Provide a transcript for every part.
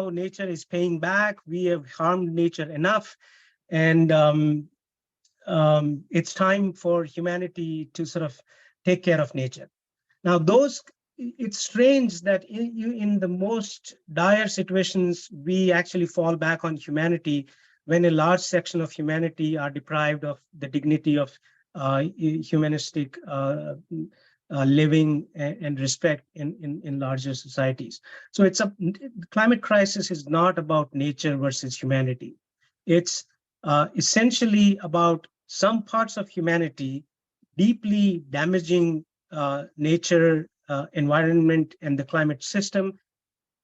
now nature is paying back. We have harmed nature enough. And it's time for humanity to sort of take care of nature. Now, it's strange that in the most dire situations, we actually fall back on humanity when a large section of humanity are deprived of the dignity of humanistic living and respect in larger societies. So the climate crisis is not about nature versus humanity. It's essentially about some parts of humanity deeply damaging nature, environment, and the climate system.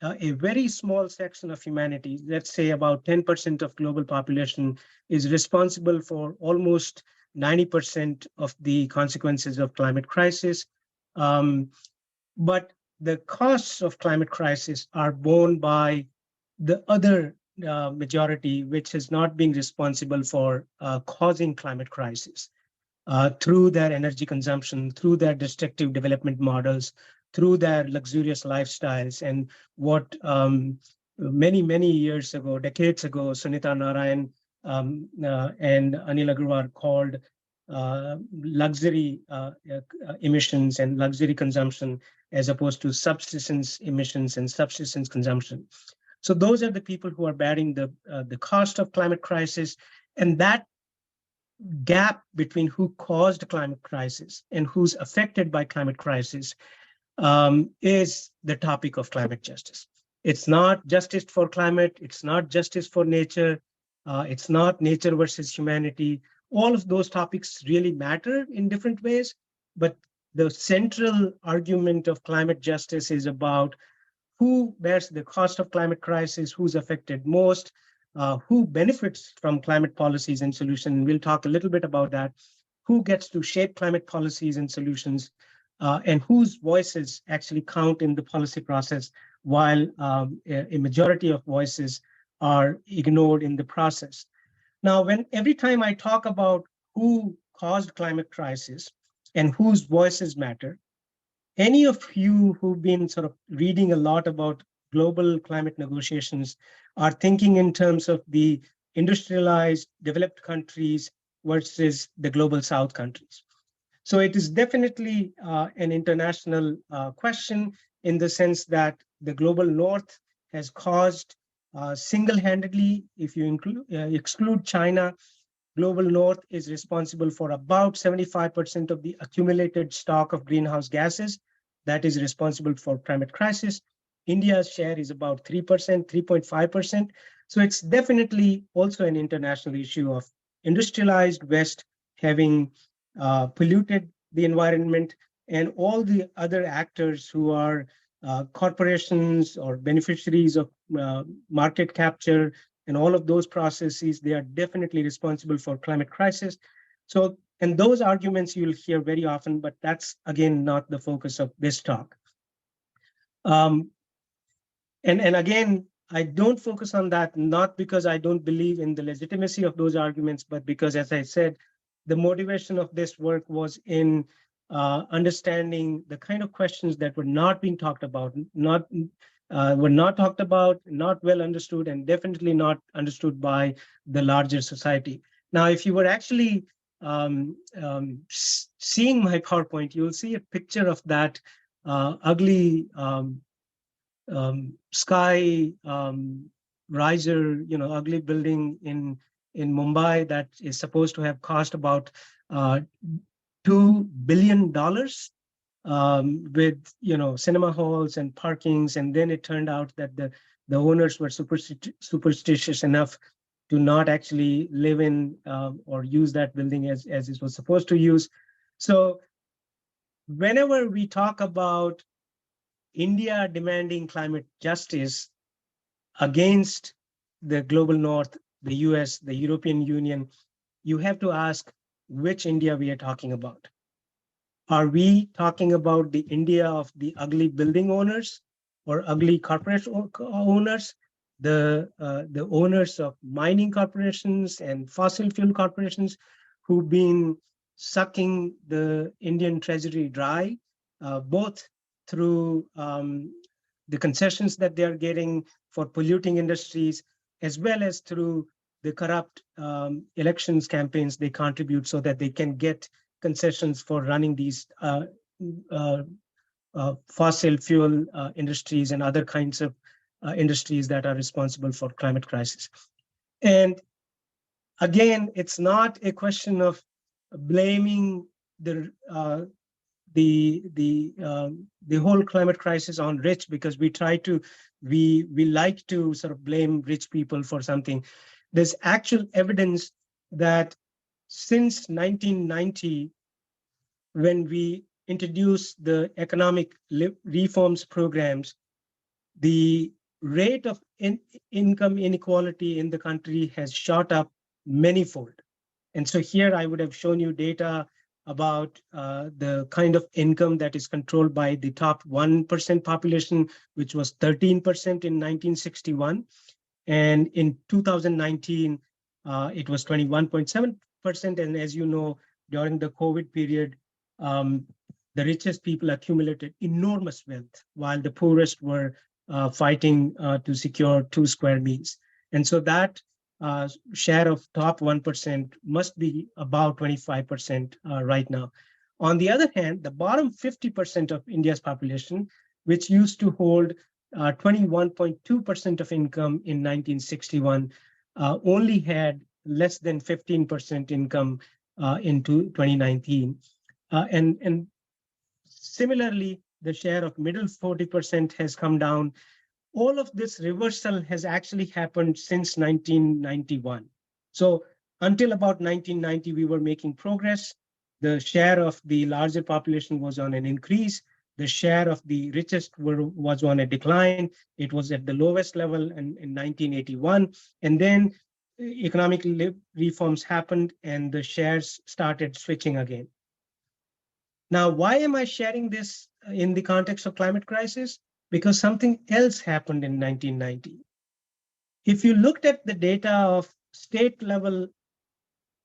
A very small section of humanity, let's say about 10% of global population, is responsible for almost 90% of the consequences of climate crisis. But the costs of climate crisis are borne by the other majority, which is not being responsible for causing climate crisis. Through their energy consumption, through their destructive development models, through their luxurious lifestyles, and what many years ago, decades ago, Sunita Narayan and Anil Agarwal called luxury emissions and luxury consumption, as opposed to subsistence emissions and subsistence consumption. So those are the people who are bearing the cost of climate crisis, and that gap between who caused climate crisis and who's affected by climate crisis is the topic of climate justice. It's not justice for climate. It's not justice for nature. It's not nature versus humanity. All of those topics really matter in different ways, but the central argument of climate justice is about who bears the cost of climate crisis, who's affected most, who benefits from climate policies and solutions. We'll talk a little bit about that. Who gets to shape climate policies and solutions, and whose voices actually count in the policy process, while a majority of voices are ignored in the process. Now, every time I talk about who caused climate crisis and whose voices matter, any of you who've been sort of reading a lot about global climate negotiations are thinking in terms of the industrialized, developed countries versus the global South countries. So it is definitely an international question, in the sense that the global North has caused single-handedly, if you exclude China, global North is responsible for about 75% of the accumulated stock of greenhouse gases that is responsible for climate crisis. India's share is about 3%, 3.5%. So it's definitely also an international issue of industrialized West having polluted the environment, and all the other actors who are corporations or beneficiaries of market capture and all of those processes, they are definitely responsible for climate crisis. So, and those arguments you'll hear very often, but that's again not the focus of this talk. And again, I don't focus on that, not because I don't believe in the legitimacy of those arguments, but because, as I said, the motivation of this work was in understanding the kind of questions that were not being talked about, not well understood, and definitely not understood by the larger society. Now, if you were actually seeing my PowerPoint, you'll see a picture of that ugly sky riser, ugly building in Mumbai that is supposed to have cost about $2 billion, with cinema halls and parkings, and then it turned out that the owners were superstitious enough to not actually live in or use that building as it was supposed to use. So whenever we talk about India demanding climate justice against the global North, the US, the European Union, you have to ask which India we are talking about. Are we talking about the India of the ugly building owners or ugly corporate owners, the owners of mining corporations and fossil fuel corporations who've been sucking the Indian treasury dry, both through the concessions that they are getting, for polluting industries, as well as through the corrupt elections campaigns they contribute so that they can get concessions for running these uh, fossil fuel industries and other kinds of industries that are responsible for climate crisis. And again, it's not a question of blaming the the whole climate crisis on rich, because we like to sort of blame rich people for something. There's actual evidence that since 1990, when we introduced the economic reforms programs, the rate of income inequality in the country has shot up manyfold. And so here I would have shown you data about the kind of income that is controlled by the top 1% population, which was 13% in 1961. And in 2019, it was 21.7%. And as you know, during the COVID period, the richest people accumulated enormous wealth, while the poorest were fighting to secure 2 square meals. And so that share of top 1% must be about 25% right now. On the other hand, the bottom 50% of India's population, which used to hold 21.2% of income in 1961, only had less than 15% income into 2019. And similarly, the share of middle 40% has come down. All of this reversal has actually happened since 1991. So until about 1990, we were making progress. The share of the larger population was on an increase. The share of the richest was on a decline. It was at the lowest level in 1981. And then economic reforms happened and the shares started switching again. Now, why am I sharing this in the context of climate crisis? Because something else happened in 1990. If you looked at the data of state level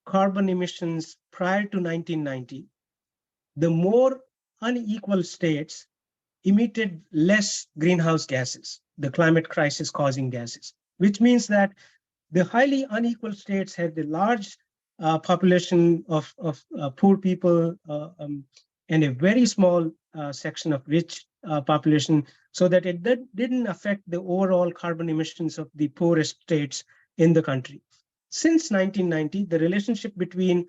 carbon emissions prior to 1990, the more unequal states emitted less greenhouse gases, the climate crisis causing gases, which means that the highly unequal states had the large population of poor people and a very small section of rich population, so that it didn't affect the overall carbon emissions of the poorest states in the country. Since 1990, the relationship between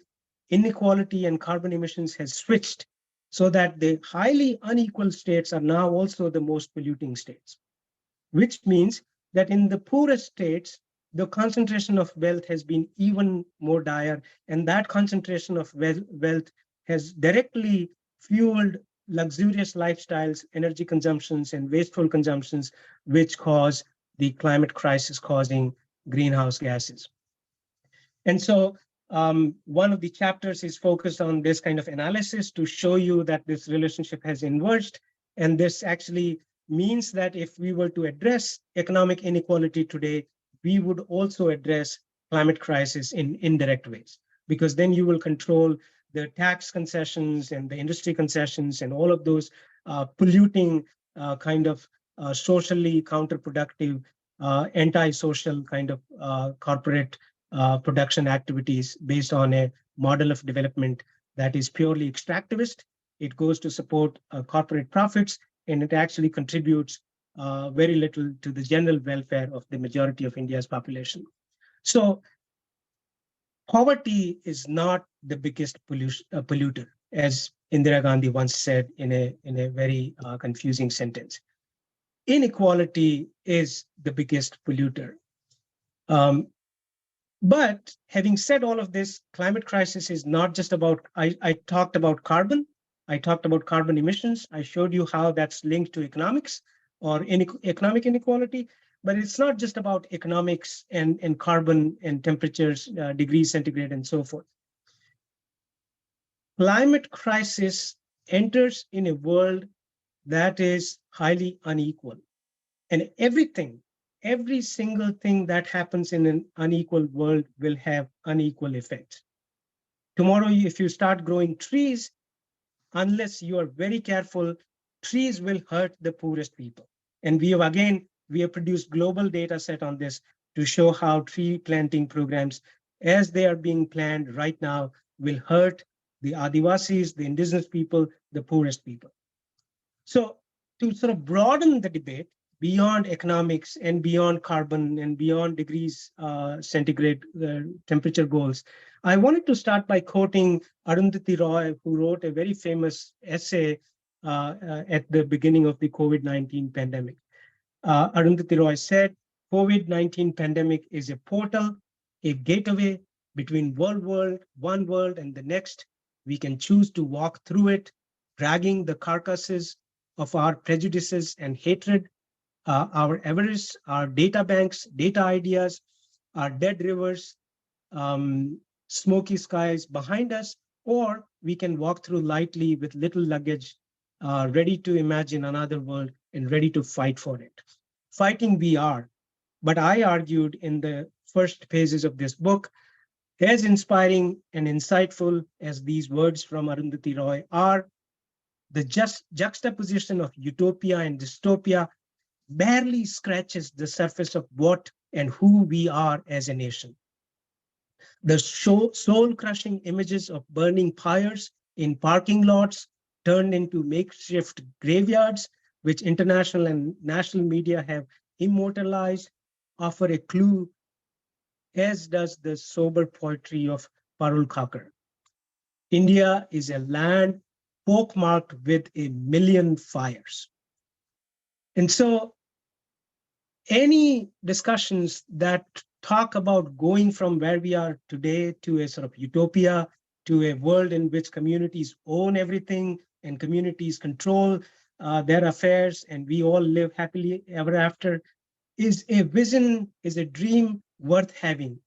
inequality and carbon emissions has switched, so that the highly unequal states are now also the most polluting states, which means that in the poorest states, the concentration of wealth has been even more dire, and that concentration of wealth has directly fueled luxurious lifestyles, energy consumptions, and wasteful consumptions, which cause the climate crisis causing greenhouse gases. And so one of the chapters is focused on this kind of analysis to show you that this relationship has inverged. And this actually means that if we were to address economic inequality today, we would also address climate crisis in indirect ways, because then you will control the tax concessions and the industry concessions and all of those polluting kind of socially counterproductive, anti-social kind of corporate production activities based on a model of development that is purely extractivist. It goes to support corporate profits, and it actually contributes very little to the general welfare of the majority of India's population. So poverty is not the biggest polluter, as Indira Gandhi once said in a very confusing sentence. Inequality is the biggest polluter. But having said all of this, climate crisis is not just about, I talked about carbon, I talked about carbon emissions, I showed you how that's linked to economics or economic inequality, but it's not just about economics and carbon and temperatures, degrees centigrade, and so forth. Climate crisis enters in a world that is highly unequal. And every single thing that happens in an unequal world will have unequal effects. Tomorrow, if you start growing trees, unless you are very careful, trees will hurt the poorest people. And we have again we have produced global data set on this to show how tree planting programs, as they are being planned right now, will hurt the Adivasis, the indigenous people, the poorest people. So to sort of broaden the debate beyond economics and beyond carbon and beyond degrees centigrade temperature goals, I wanted to start by quoting Arundhati Roy, who wrote a very famous essay at the beginning of the COVID-19 pandemic. Arundhati Roy said, COVID-19 pandemic is a portal, a gateway between one world and the next. We can choose to walk through it, dragging the carcasses of our prejudices and hatred, our avarice, our data banks, data ideas, our dead rivers, smoky skies behind us, or we can walk through lightly with little luggage, ready to imagine another world and ready to fight for it. Fighting we are, but I argued in the first pages of this book, as inspiring and insightful as these words from Arundhati Roy are, the just juxtaposition of utopia and dystopia barely scratches the surface of what and who we are as a nation. The soul-crushing images of burning pyres in parking lots turned into makeshift graveyards, which international and national media have immortalized, offer a clue, as does the sober poetry of Parul Kakar. India is a land pockmarked with a million fires. And so any discussions that talk about going from where we are today to a sort of utopia, to a world in which communities own everything and communities control their affairs and we all live happily ever after, is a vision, is a dream worth having.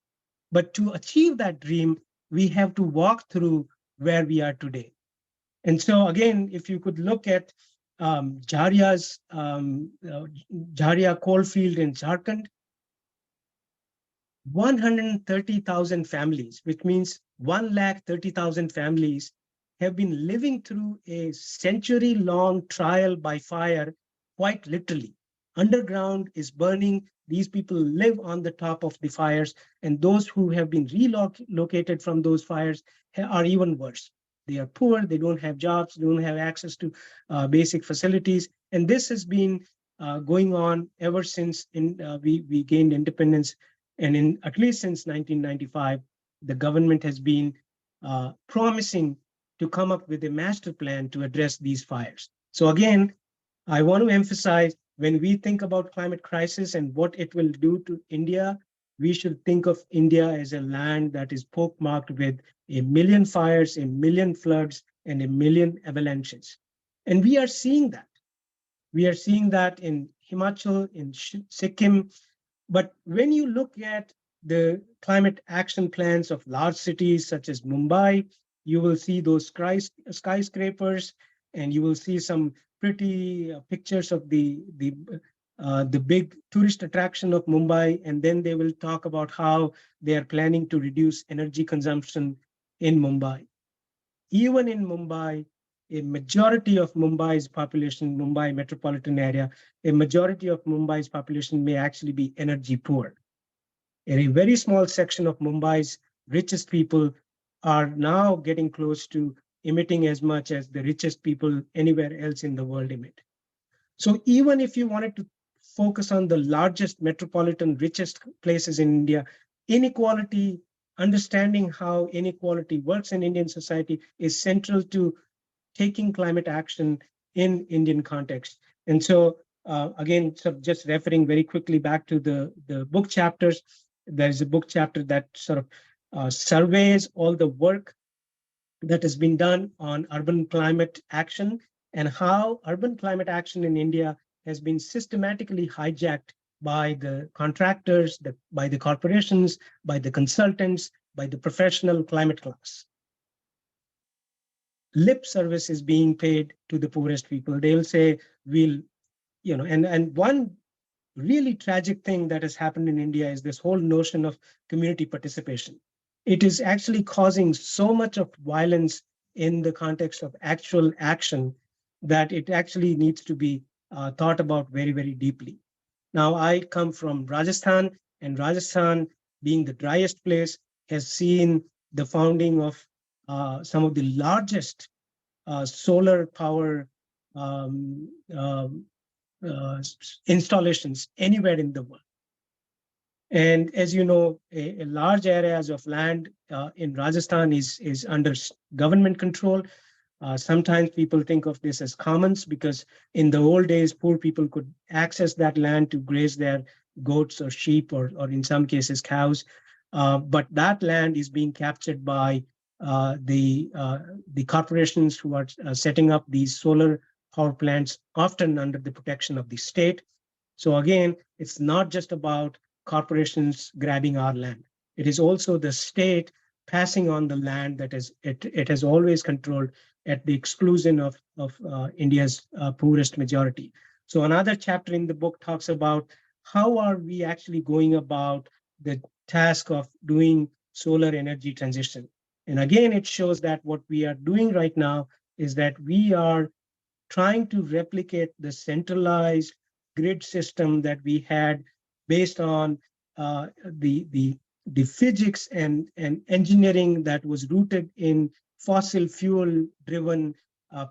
But to achieve that dream, we have to walk through where we are today. And so again, if you could look at Jharia's Jharia coalfield in Jharkhand, 130,000 families, which means 130,000 families, have been living through a century-long trial by fire, quite literally. Underground is burning. These people live on the top of the fires, and those who have been relocated from those fires are even worse. They are poor, they don't have jobs, they don't have access to basic facilities. And this has been going on ever since we gained independence. And in at least since 1995, the government has been promising to come up with a master plan to address these fires. So again, I want to emphasize, when we think about climate crisis and what it will do to India, we should think of India as a land that is pockmarked with a million fires, a million floods, and a million avalanches. And we are seeing that. We are seeing that in Himachal, in Sikkim. But when you look at the climate action plans of large cities such as Mumbai, you will see those skyscrapers, and you will see some pretty pictures of the big tourist attraction of Mumbai. And then they will talk about how they are planning to reduce energy consumption in Mumbai. Even in Mumbai, a majority of Mumbai's population, Mumbai metropolitan area, a majority of Mumbai's population may actually be energy poor. And a very small section of Mumbai's richest people are now getting close to emitting as much as the richest people anywhere else in the world emit. So even if you wanted to focus on the largest metropolitan, richest places in India, inequality, understanding how inequality works in Indian society is central to taking climate action in Indian context. And so again, so just referring very quickly back to the book chapters, there's a book chapter that sort of surveys all the work that has been done on urban climate action and how urban climate action in India has been systematically hijacked by the contractors, by the corporations, by the consultants, by the professional climate class. Lip service is being paid to the poorest people. They'll say, we'll, and one really tragic thing that has happened in India is this whole notion of community participation. It is actually causing so much of violence in the context of actual action that it actually needs to be thought about very, very deeply. Now, I come from Rajasthan, and Rajasthan, being the driest place, has seen the founding of some of the largest solar power um, um, installations anywhere in the world. And as you know, a large areas of land in Rajasthan is under government control. Sometimes people think of this as commons because in the old days, poor people could access that land to graze their goats or sheep or in some cases cows. But that land is being captured by the corporations who are setting up these solar power plants, often under the protection of the state. So again, it's not just about corporations grabbing our land. It is also the state passing on the land that it has always controlled at the exclusion of India's poorest majority. So another chapter in the book talks about how are we actually going about the task of doing solar energy transition. And again, it shows that what we are doing right now is that we are trying to replicate the centralized grid system that we had based on the physics and engineering that was rooted in fossil fuel driven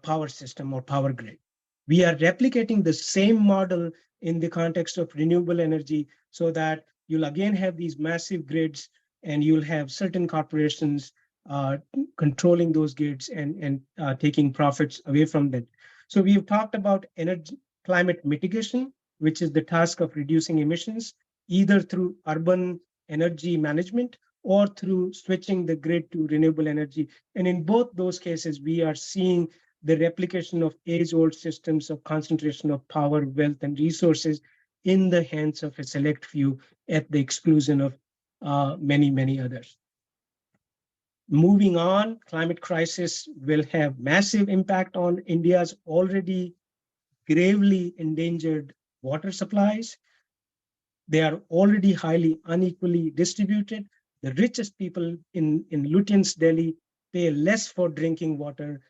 power system or power grid. We are replicating the same model in the context of renewable energy so that you'll again have these massive grids and you'll have certain corporations uh, controlling those grids and taking profits away from them. So we've talked about energy climate mitigation, which is the task of reducing emissions, either through urban energy management or through switching the grid to renewable energy. And in both those cases, we are seeing the replication of age-old systems of concentration of power, wealth, and resources in the hands of a select few at the exclusion of many, many others. Moving on, climate crisis will have massive impact on India's already gravely endangered water supplies. They are already highly unequally distributed. The richest people in Lutyens, Delhi, pay less for drinking water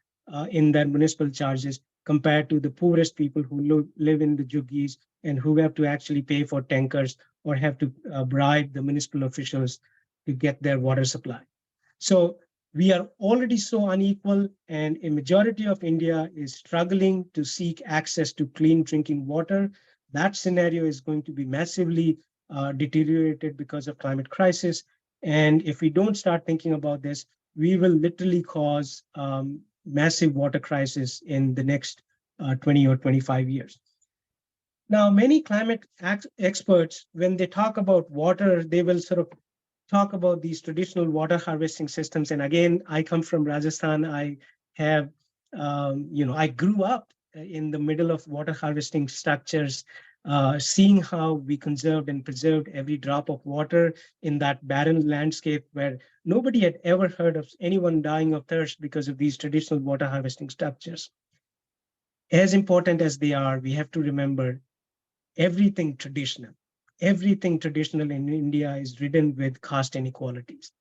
in their municipal charges compared to the poorest people who live in the juggies and who have to actually pay for tankers or have to bribe the municipal officials to get their water supply. So we are already so unequal, and a majority of India is struggling to seek access to clean drinking water. That scenario is going to be massively deteriorated because of climate crisis. And if we don't start thinking about this, we will literally cause massive water crisis in the next 20 or 25 years. Now, many climate experts, when they talk about water, they will sort of talk about these traditional water harvesting systems. And again, I come from Rajasthan. I have, I grew up in the middle of water harvesting structures, seeing how we conserved and preserved every drop of water in that barren landscape where nobody had ever heard of anyone dying of thirst because of these traditional water harvesting structures. As important as they are, we have to remember everything traditional. Everything traditional in India is ridden with caste inequalities.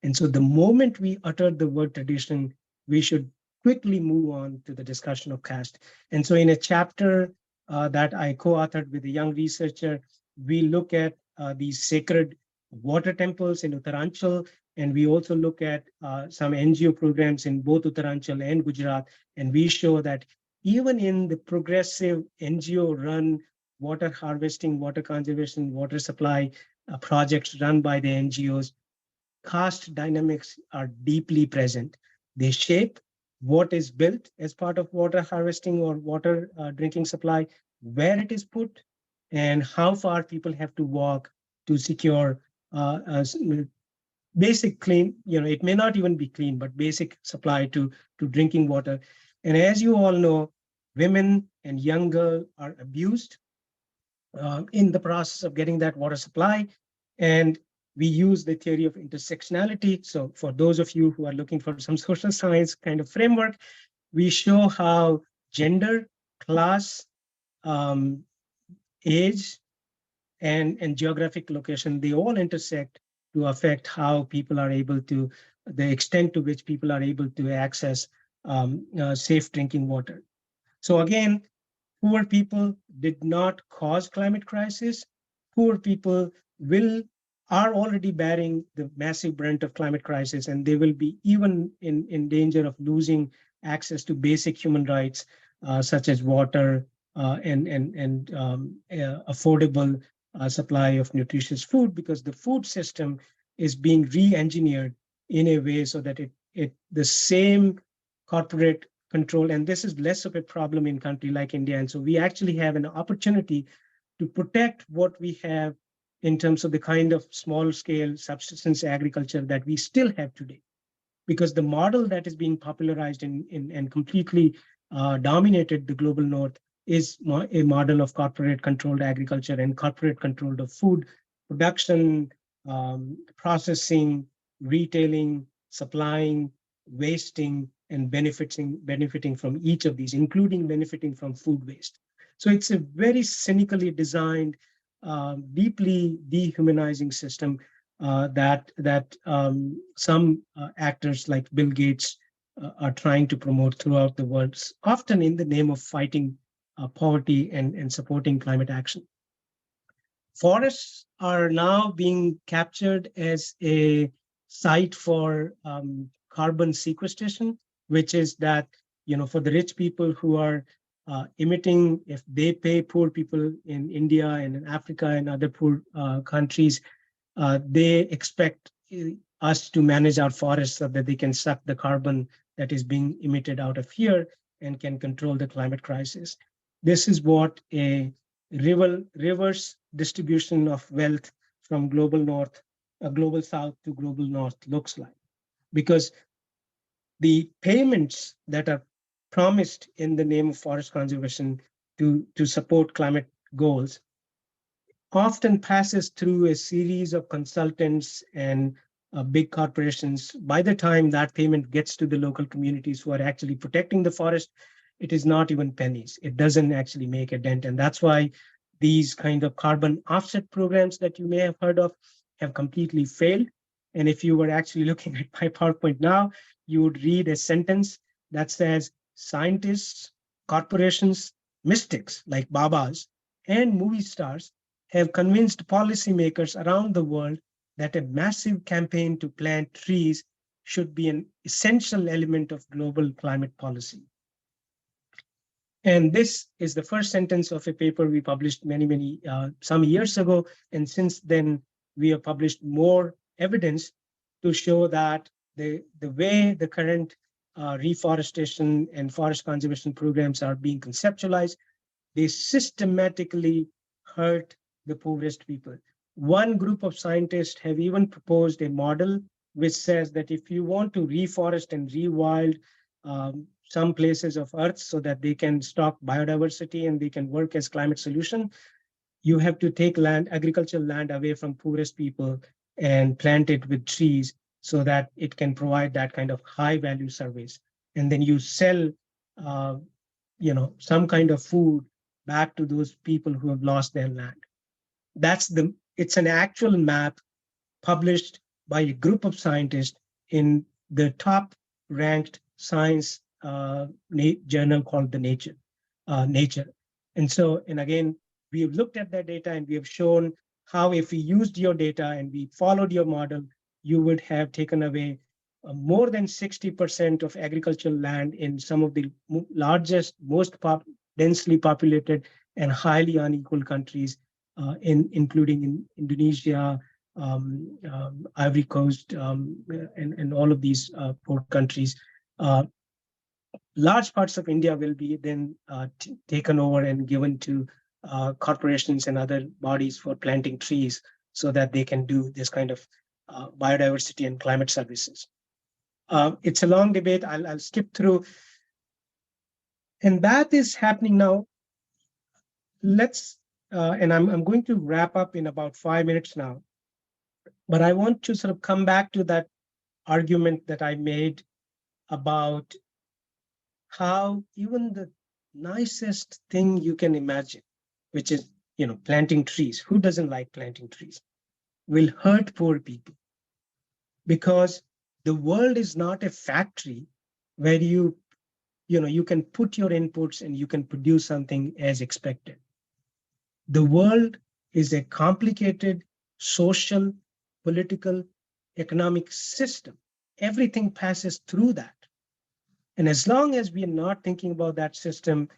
And so the moment we utter the word tradition, we should quickly move on to the discussion of caste. And so in a chapter that I co-authored with a young researcher, we look at these sacred water temples in Uttaranchal, and we also look at some NGO programs in both Uttaranchal and Gujarat, and we show that even in the progressive NGO-run water harvesting, water conservation, water supply projects run by the NGOs, caste dynamics are deeply present. They shape what is built as part of water harvesting or water drinking supply, where it is put, and how far people have to walk to secure basic clean, it may not even be clean, but basic supply to drinking water. And as you all know, women and young girls are abused in the process of getting that water supply. And we use the theory of intersectionality. So for those of you who are looking for some social science kind of framework, we show how gender, class, um, age, and geographic location, they all intersect to affect how people are able to, the extent to which people are able to access safe drinking water. So again, Poor people did not cause climate crisis. Poor people are already bearing the massive brunt of climate crisis, and they will be even in danger of losing access to basic human rights, such as water and affordable supply of nutritious food, because the food system is being re-engineered in a way so that it the same corporate control, and this is less of a problem in country like India. And so we actually have an opportunity to protect what we have in terms of the kind of small scale subsistence agriculture that we still have today. Because the model that is being popularized and completely dominated the global north is a model of corporate controlled agriculture and corporate controlled of food production, processing, retailing, supplying, wasting, and benefiting from each of these, including benefiting from food waste. So it's a very cynically designed, deeply dehumanizing system that some actors like Bill Gates are trying to promote throughout the world, often in the name of fighting poverty and supporting climate action. Forests are now being captured as a site for carbon sequestration, which is that, for the rich people who are emitting, if they pay poor people in India and in Africa and other poor countries, they expect us to manage our forests so that they can suck the carbon that is being emitted out of here and can control the climate crisis. This is what a reverse distribution of wealth from global south to global north looks like. Because the payments that are promised in the name of forest conservation to support climate goals often passes through a series of consultants and big corporations. By the time that payment gets to the local communities who are actually protecting the forest, it is not even pennies. It doesn't actually make a dent. And that's why these kind of carbon offset programs that you may have heard of have completely failed. And if you were actually looking at my PowerPoint now, you would read a sentence that says scientists, corporations, mystics like Babas, and movie stars have convinced policymakers around the world that a massive campaign to plant trees should be an essential element of global climate policy. And this is the first sentence of a paper we published some years ago. And since then, we have published more evidence to show that the way the current reforestation and forest conservation programs are being conceptualized, they systematically hurt the poorest people. One group of scientists have even proposed a model which says that if you want to reforest and rewild some places of Earth so that they can stock biodiversity and they can work as climate solution, you have to take agricultural land away from poorest people and plant it with trees so that it can provide that kind of high value service. And then you sell, some kind of food back to those people who have lost their land. It's an actual map published by a group of scientists in the top ranked science journal called the Nature. And again, we have looked at that data and we have shown how if we used your data and we followed your model, you would have taken away more than 60% of agricultural land in some of the largest, most densely populated and highly unequal countries, including in Indonesia, Ivory Coast, and all of these poor countries. Large parts of India will be then taken over and given to corporations and other bodies for planting trees so that they can do this kind of biodiversity and climate services. It's a long debate. I'll skip through. And that is happening now. And I'm going to wrap up in about 5 minutes now. But I want to sort of come back to that argument that I made about how even the nicest thing you can imagine, which is, planting trees. Who doesn't like planting trees? Will hurt poor people. Because the world is not a factory where you you can put your inputs and you can produce something as expected. The world is a complicated social, political, economic system. Everything passes through that. And as long as we are not thinking about that system,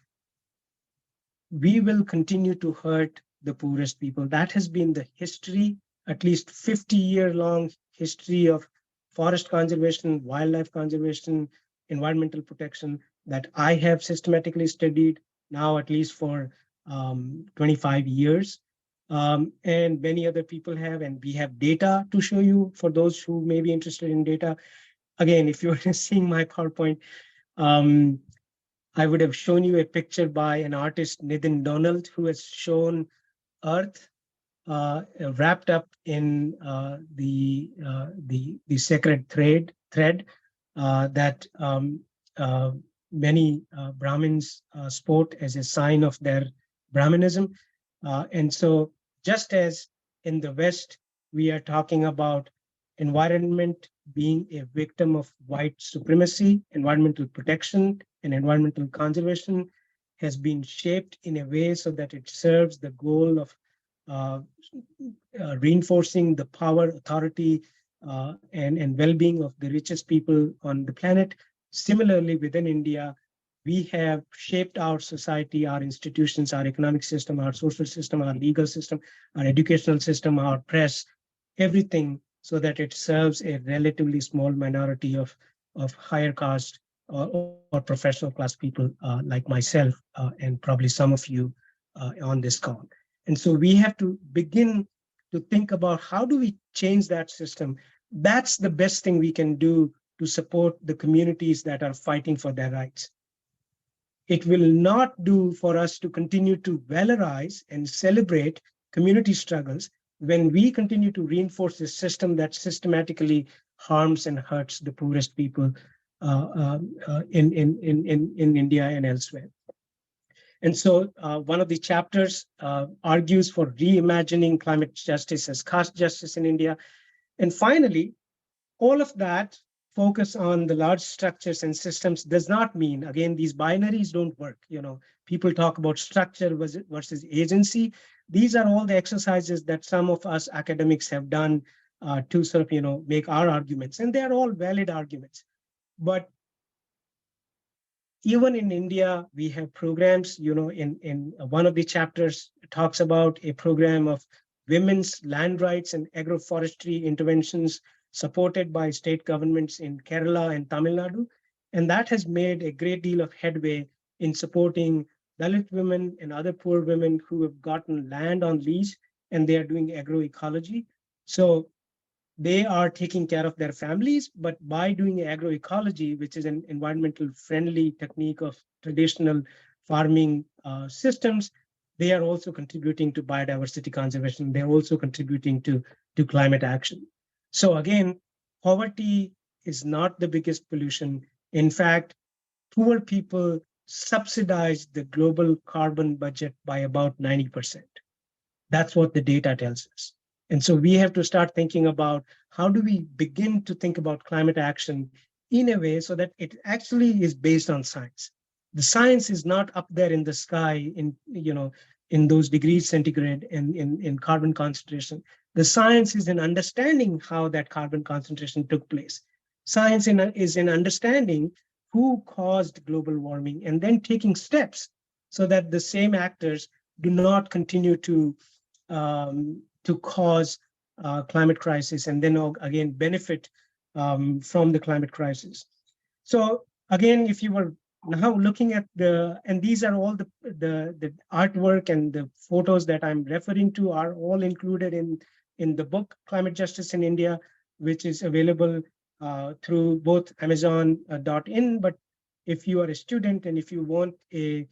we will continue to hurt the poorest people. That has been the history, at least 50-year long history of forest conservation, wildlife conservation, environmental protection that I have systematically studied now, at least for 25 years. And many other people have, and we have data to show you for those who may be interested in data. Again, if you're seeing my PowerPoint, I would have shown you a picture by an artist, Nitin Donald, who has shown Earth wrapped up in the sacred thread that many Brahmins sport as a sign of their Brahmanism. And so, just as in the West, we are talking about environment being a victim of white supremacy, environmental protection and environmental conservation has been shaped in a way so that it serves the goal of uh, reinforcing the power, authority, and well-being of the richest people on the planet. Similarly, within India, we have shaped our society, our institutions, our economic system, our social system, our legal system, our educational system, our press, everything so that it serves a relatively small minority of higher caste or professional class people like myself and probably some of you on this call. And so we have to begin to think about how do we change that system. That's the best thing we can do to support the communities that are fighting for their rights. It will not do for us to continue to valorize and celebrate community struggles when we continue to reinforce a system that systematically harms and hurts the poorest people in India and elsewhere. And so one of the chapters argues for reimagining climate justice as caste justice in India. And finally, all of that focus on the large structures and systems does not mean, again, these binaries don't work. People talk about structure versus agency. These are all the exercises that some of us academics have done to sort of, make our arguments, and they are all valid arguments. But even in India, we have programs, in one of the chapters talks about a program of women's land rights and agroforestry interventions supported by state governments in Kerala and Tamil Nadu. And that has made a great deal of headway in supporting Dalit women and other poor women who have gotten land on lease and they are doing agroecology. So they are taking care of their families, but by doing agroecology, which is an environmental friendly technique of traditional farming systems, they are also contributing to biodiversity conservation. They're also contributing to climate action. So again, poverty is not the biggest pollution. In fact, poor people subsidize the global carbon budget by about 90%. That's what the data tells us. And so we have to start thinking about how do we begin to think about climate action in a way so that it actually is based on science. The science is not up there in the sky in those degrees centigrade and in carbon concentration. The science is in understanding how that carbon concentration took place. Science is in understanding who caused global warming and then taking steps so that the same actors do not continue to cause climate crisis and then again benefit from the climate crisis. So again, if you were now looking at and these are all the artwork and the photos that I'm referring to are all included in the book Climate Justice in India, which is available through both Amazon.in. But if you are a student and if you want a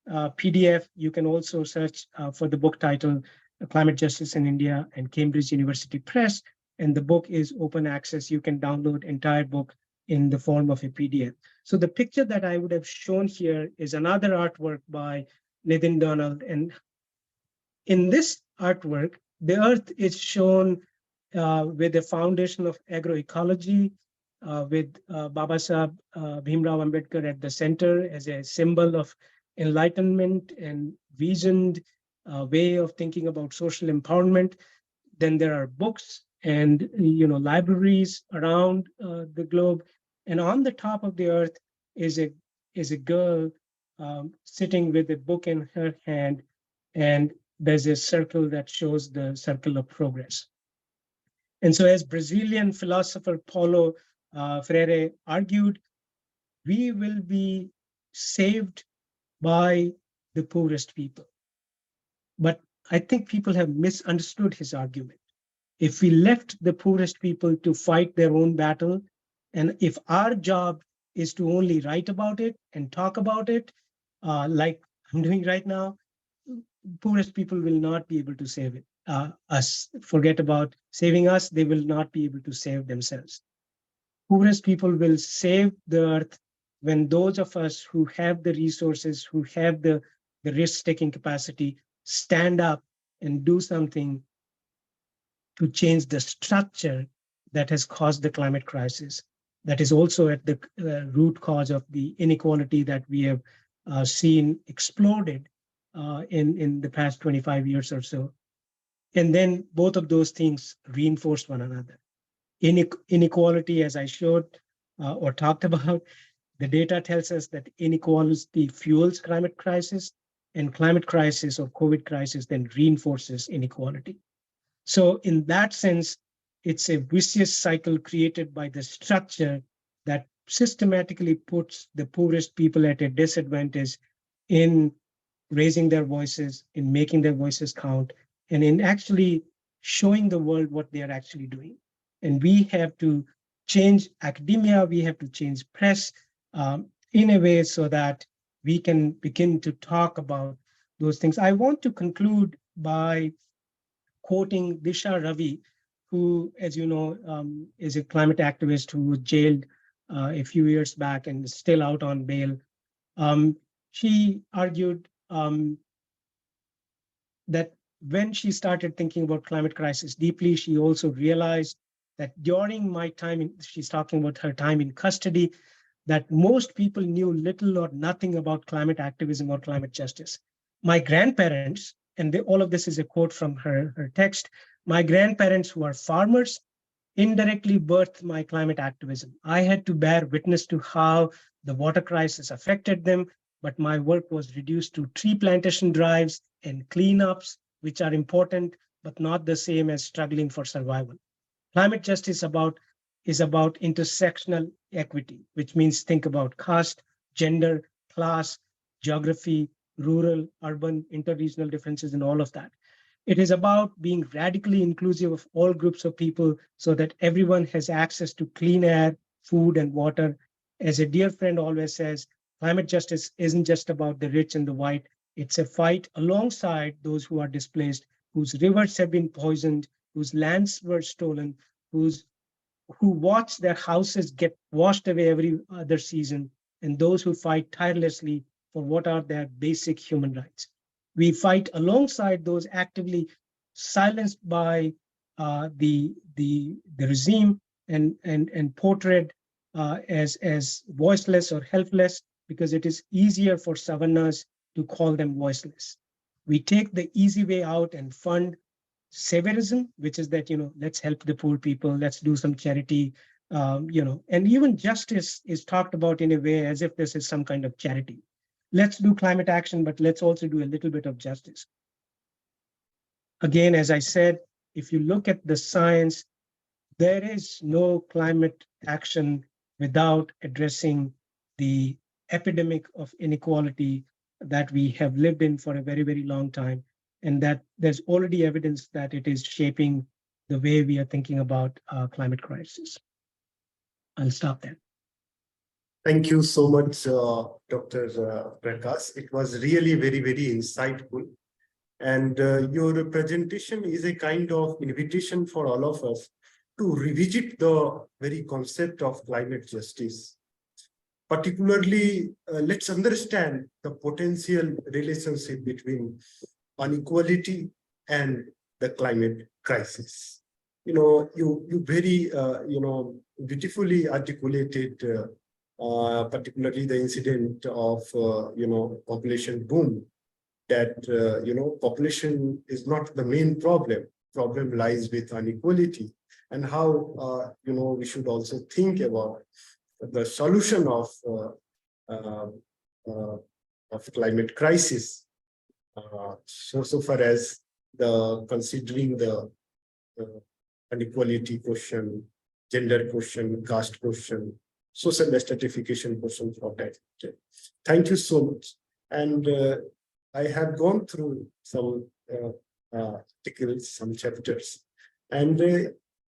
PDF, you can also search for the book title Climate Justice in India and Cambridge University Press. And the book is open access. You can download entire book in the form of a PDF. So the picture that I would have shown here is another artwork by Nitin Donald. And in this artwork, the earth is shown with a foundation of agroecology, with Baba Sahib Bhimrao Ambedkar at the center as a symbol of enlightenment and reasoned way of thinking about social empowerment. Then there are books and libraries around the globe, and on the top of the earth is a girl sitting with a book in her hand, and there's a circle that shows the circle of progress. And so, as Brazilian philosopher Paulo Freire argued, we will be saved by the poorest people. But I think people have misunderstood his argument. If we left the poorest people to fight their own battle, and if our job is to only write about it and talk about it, like I'm doing right now, poorest people will not be able to save it. Us. Forget about saving us, they will not be able to save themselves. Poorest people will save the earth when those of us who have the resources, who have the risk-taking capacity, stand up and do something to change the structure that has caused the climate crisis. That is also at the root cause of the inequality that we have seen exploded in the past 25 years or so. And then both of those things reinforce one another. Inequality, as I showed or talked about, the data tells us that inequality fuels climate crisis, and climate crisis or COVID crisis then reinforces inequality. So in that sense, it's a vicious cycle created by the structure that systematically puts the poorest people at a disadvantage in raising their voices, in making their voices count, and in actually showing the world what they are actually doing. And we have to change academia, we have to change press in a way so that we can begin to talk about those things. I want to conclude by quoting Disha Ravi, who, as you know, is a climate activist who was jailed a few years back and is still out on bail. She argued that when she started thinking about climate crisis deeply, she also realized that during my time, she's talking about her time in custody, that most people knew little or nothing about climate activism or climate justice. My grandparents, and all of this is a quote from her text, my grandparents who are farmers indirectly birthed my climate activism. I had to bear witness to how the water crisis affected them, but my work was reduced to tree plantation drives and cleanups, which are important, but not the same as struggling for survival. Climate justice is about intersectional equity, which means think about caste, gender, class, geography, rural, urban, interregional differences, and all of that. It is about being radically inclusive of all groups of people so that everyone has access to clean air, food, and water. As a dear friend always says, climate justice isn't just about the rich and the white. It's a fight alongside those who are displaced, whose rivers have been poisoned, whose lands were stolen, who watch their houses get washed away every other season, and those who fight tirelessly for what are their basic human rights. We fight alongside those actively silenced by the regime and portrayed as voiceless or helpless, because it is easier for savannas to call them voiceless. We take the easy way out and fund saviorism, which is that, let's help the poor people, let's do some charity, and even justice is talked about in a way as if this is some kind of charity. Let's do climate action, but let's also do a little bit of justice. Again, as I said, if you look at the science, there is no climate action without addressing the epidemic of inequality that we have lived in for a very, very long time, and that there's already evidence that it is shaping the way we are thinking about climate crisis. I'll stop there. Thank you so much, Dr. Prakash. It was really very, very insightful. And your presentation is a kind of invitation for all of us to revisit the very concept of climate justice. Particularly, let's understand the potential relationship between inequality and the climate crisis. you very, beautifully articulated, particularly the incident of, population boom, that, population is not the main problem. Problem lies with inequality, and how, we should also think about the solution uh, uh, of climate crisis. So far as the considering the inequality question, gender question, caste question, social stratification question for that. Thank you so much. And I have gone through some articles, some chapters, and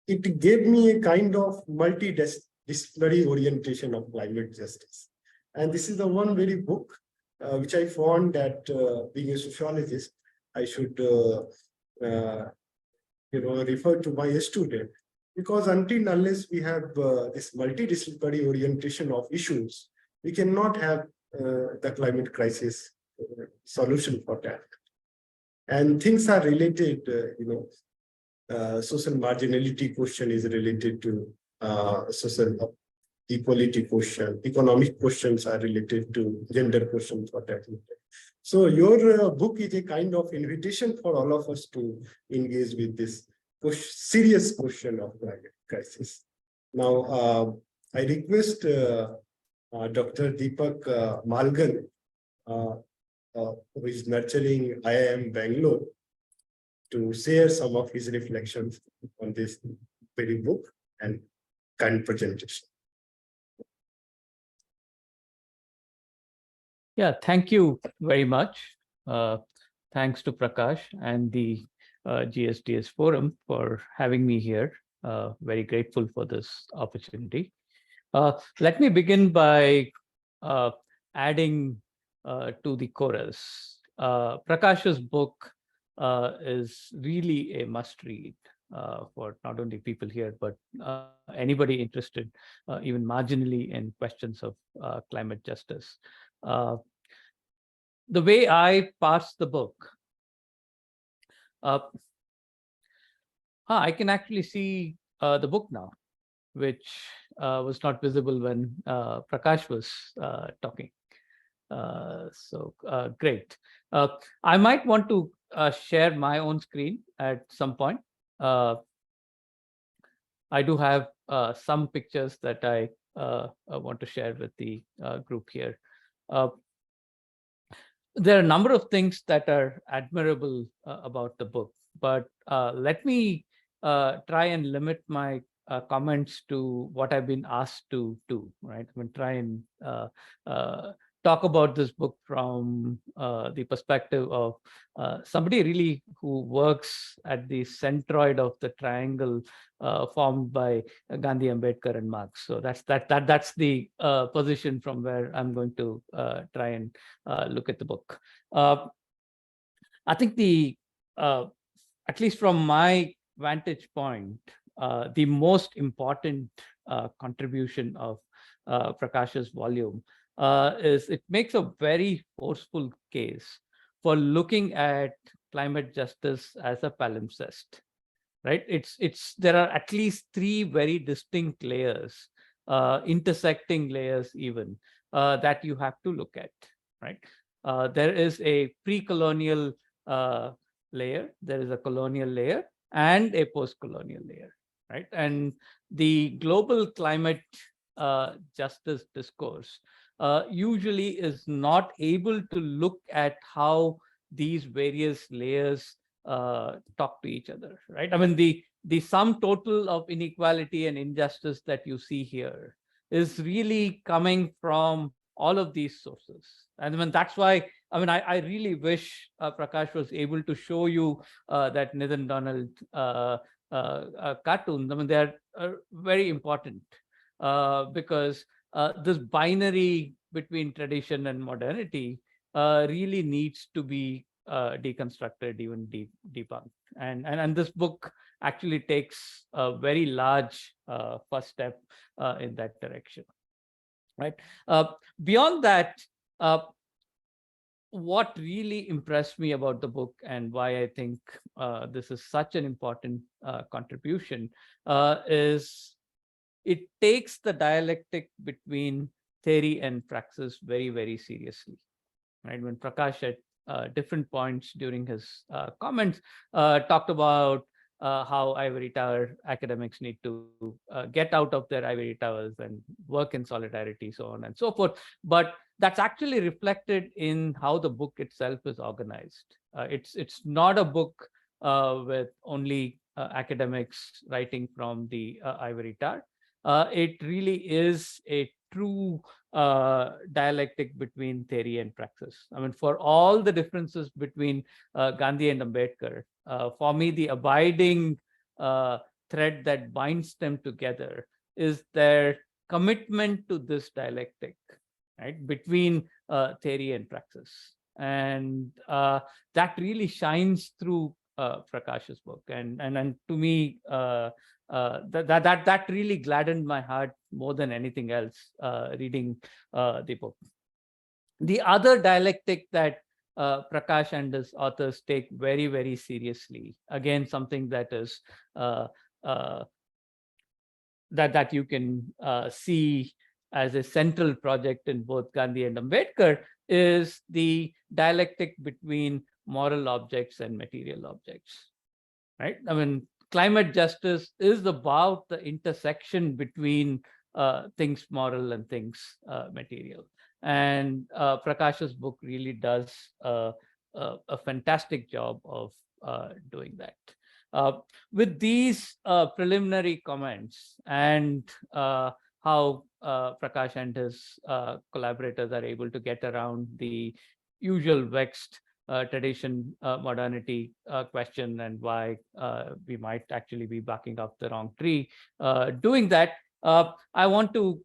it gave me a kind of multidisciplinary orientation of climate justice. And this is the one very book which I found that being a sociologist, I should refer to my student, because until unless we have this multidisciplinary orientation of issues, we cannot have the climate crisis solution for that. And things are related, social marginality question is related to social equality question, economic questions are related to gender questions for that. So your book is a kind of invitation for all of us to engage with this serious question of climate crisis. Now, I request Dr. Deepak Malghan, who is nurturing IIM Bangalore, to share some of his reflections on this very book and kind presentation. Yeah, thank you very much. Thanks to Prakash and the GSDS forum for having me here. Very grateful for this opportunity. Let me begin by adding to the chorus. Prakash's book is really a must read for not only people here, but anybody interested even marginally in questions of climate justice. The way I parsed the book, I can actually see the book now, which was not visible when Prakash was talking. So great. I might want to share my own screen at some point. I do have some pictures that I want to share with the group here. There are a number of things that are admirable about the book, but let me try and limit my comments to what I've been asked to do, right? I'm going to try and talk about this book from the perspective of somebody really who works at the centroid of the triangle formed by Gandhi, Ambedkar, and Marx. So that's the position from where I'm going to try and look at the book. I think at least from my vantage point, the most important contribution of Prakash's volume is it makes a very forceful case for looking at climate justice as a palimpsest, right? There are at least three very distinct layers, intersecting layers even, that you have to look at, right? There is a pre-colonial layer, there is a colonial layer, and a post-colonial layer, right? And the global climate justice discourse usually is not able to look at how these various layers talk to each other, right? I mean, the sum total of inequality and injustice that you see here is really coming from all of these sources. And I mean, that's why, I mean, I really wish Prakash was able to show you that Nathan Donald cartoons. I mean, they're very important because this binary between tradition and modernity really needs to be deconstructed, even debunked. And this book actually takes a very large first step in that direction, right? Beyond that, what really impressed me about the book and why I think this is such an important contribution is it takes the dialectic between theory and praxis very, very seriously. Right? When Prakash at different points during his comments talked about how ivory tower academics need to get out of their ivory towers and work in solidarity, so on and so forth. But that's actually reflected in how the book itself is organized. It's not a book with only academics writing from the ivory tower. It really is a true dialectic between theory and praxis. I mean, for all the differences between Gandhi and Ambedkar, for me, the abiding thread that binds them together is their commitment to this dialectic, right, between theory and praxis. And that really shines through Prakash's book. And to me, that really gladdened my heart more than anything else reading the book. The other dialectic that Prakash and his authors take very, very seriously, again, something that is that you can see as a central project in both Gandhi and Ambedkar, is the dialectic between moral objects and material objects, right? I mean, climate justice is about the intersection between things moral and things material. And Prakash's book really does a fantastic job of doing that. With these preliminary comments and how Prakash and his collaborators are able to get around the usual vexed tradition modernity question and why we might actually be backing up the wrong tree doing that, I want to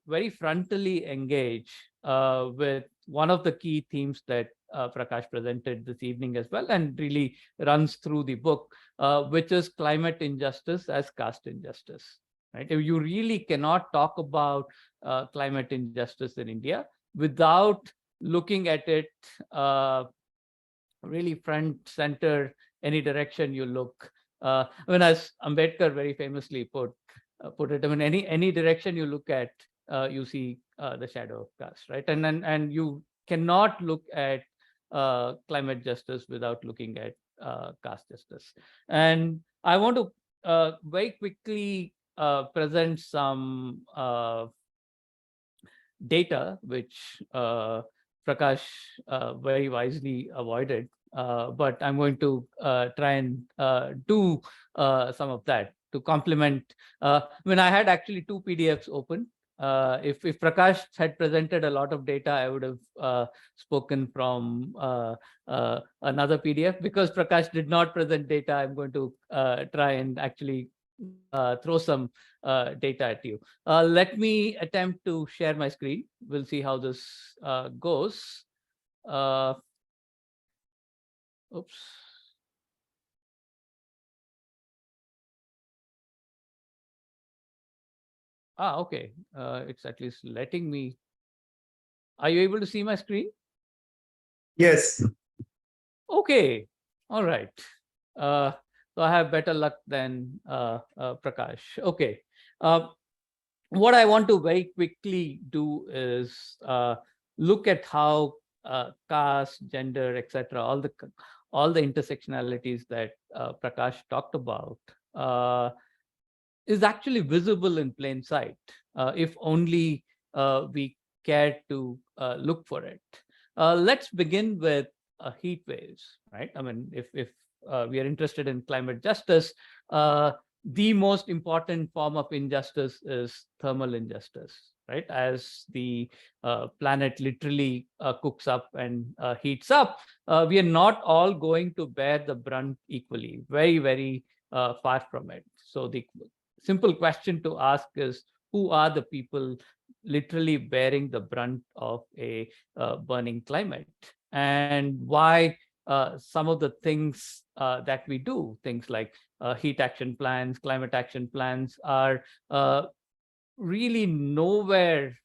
very frontally engage with one of the key themes that Prakash presented this evening as well, and really runs through the book, which is climate injustice as caste injustice. Right? You really cannot talk about climate injustice in India without looking at it really front center, any direction you look. I mean, as Ambedkar very famously put it, I mean, any direction you look at, you see the shadow of caste, right? And you cannot look at climate justice without looking at caste justice. And I want to very quickly present some data which Prakash very wisely avoided, but I'm going to try and do some of that to complement. When I had actually two PDFs open, if Prakash had presented a lot of data, I would have spoken from another PDF. Because Prakash did not present data, I'm going to try and actually throw some data at you. Let me attempt to share my screen. We'll see how this goes. Oops. Okay. It's at least letting me. Are you able to see my screen? Yes. Okay. All right. So I have better luck than Prakash. Okay. What I want to very quickly do is look at how caste, gender, etc., all the intersectionalities that Prakash talked about is actually visible in plain sight, if only we care to look for it. Let's begin with heat waves, right? I mean, if we are interested in climate justice, the most important form of injustice is thermal injustice, right? As the planet literally cooks up and heats up, we are not all going to bear the brunt equally, very, very far from it. So the simple question to ask is, who are the people literally bearing the brunt of a burning climate? And why some of the things that we do, things like heat action plans, climate action plans, are really nowhere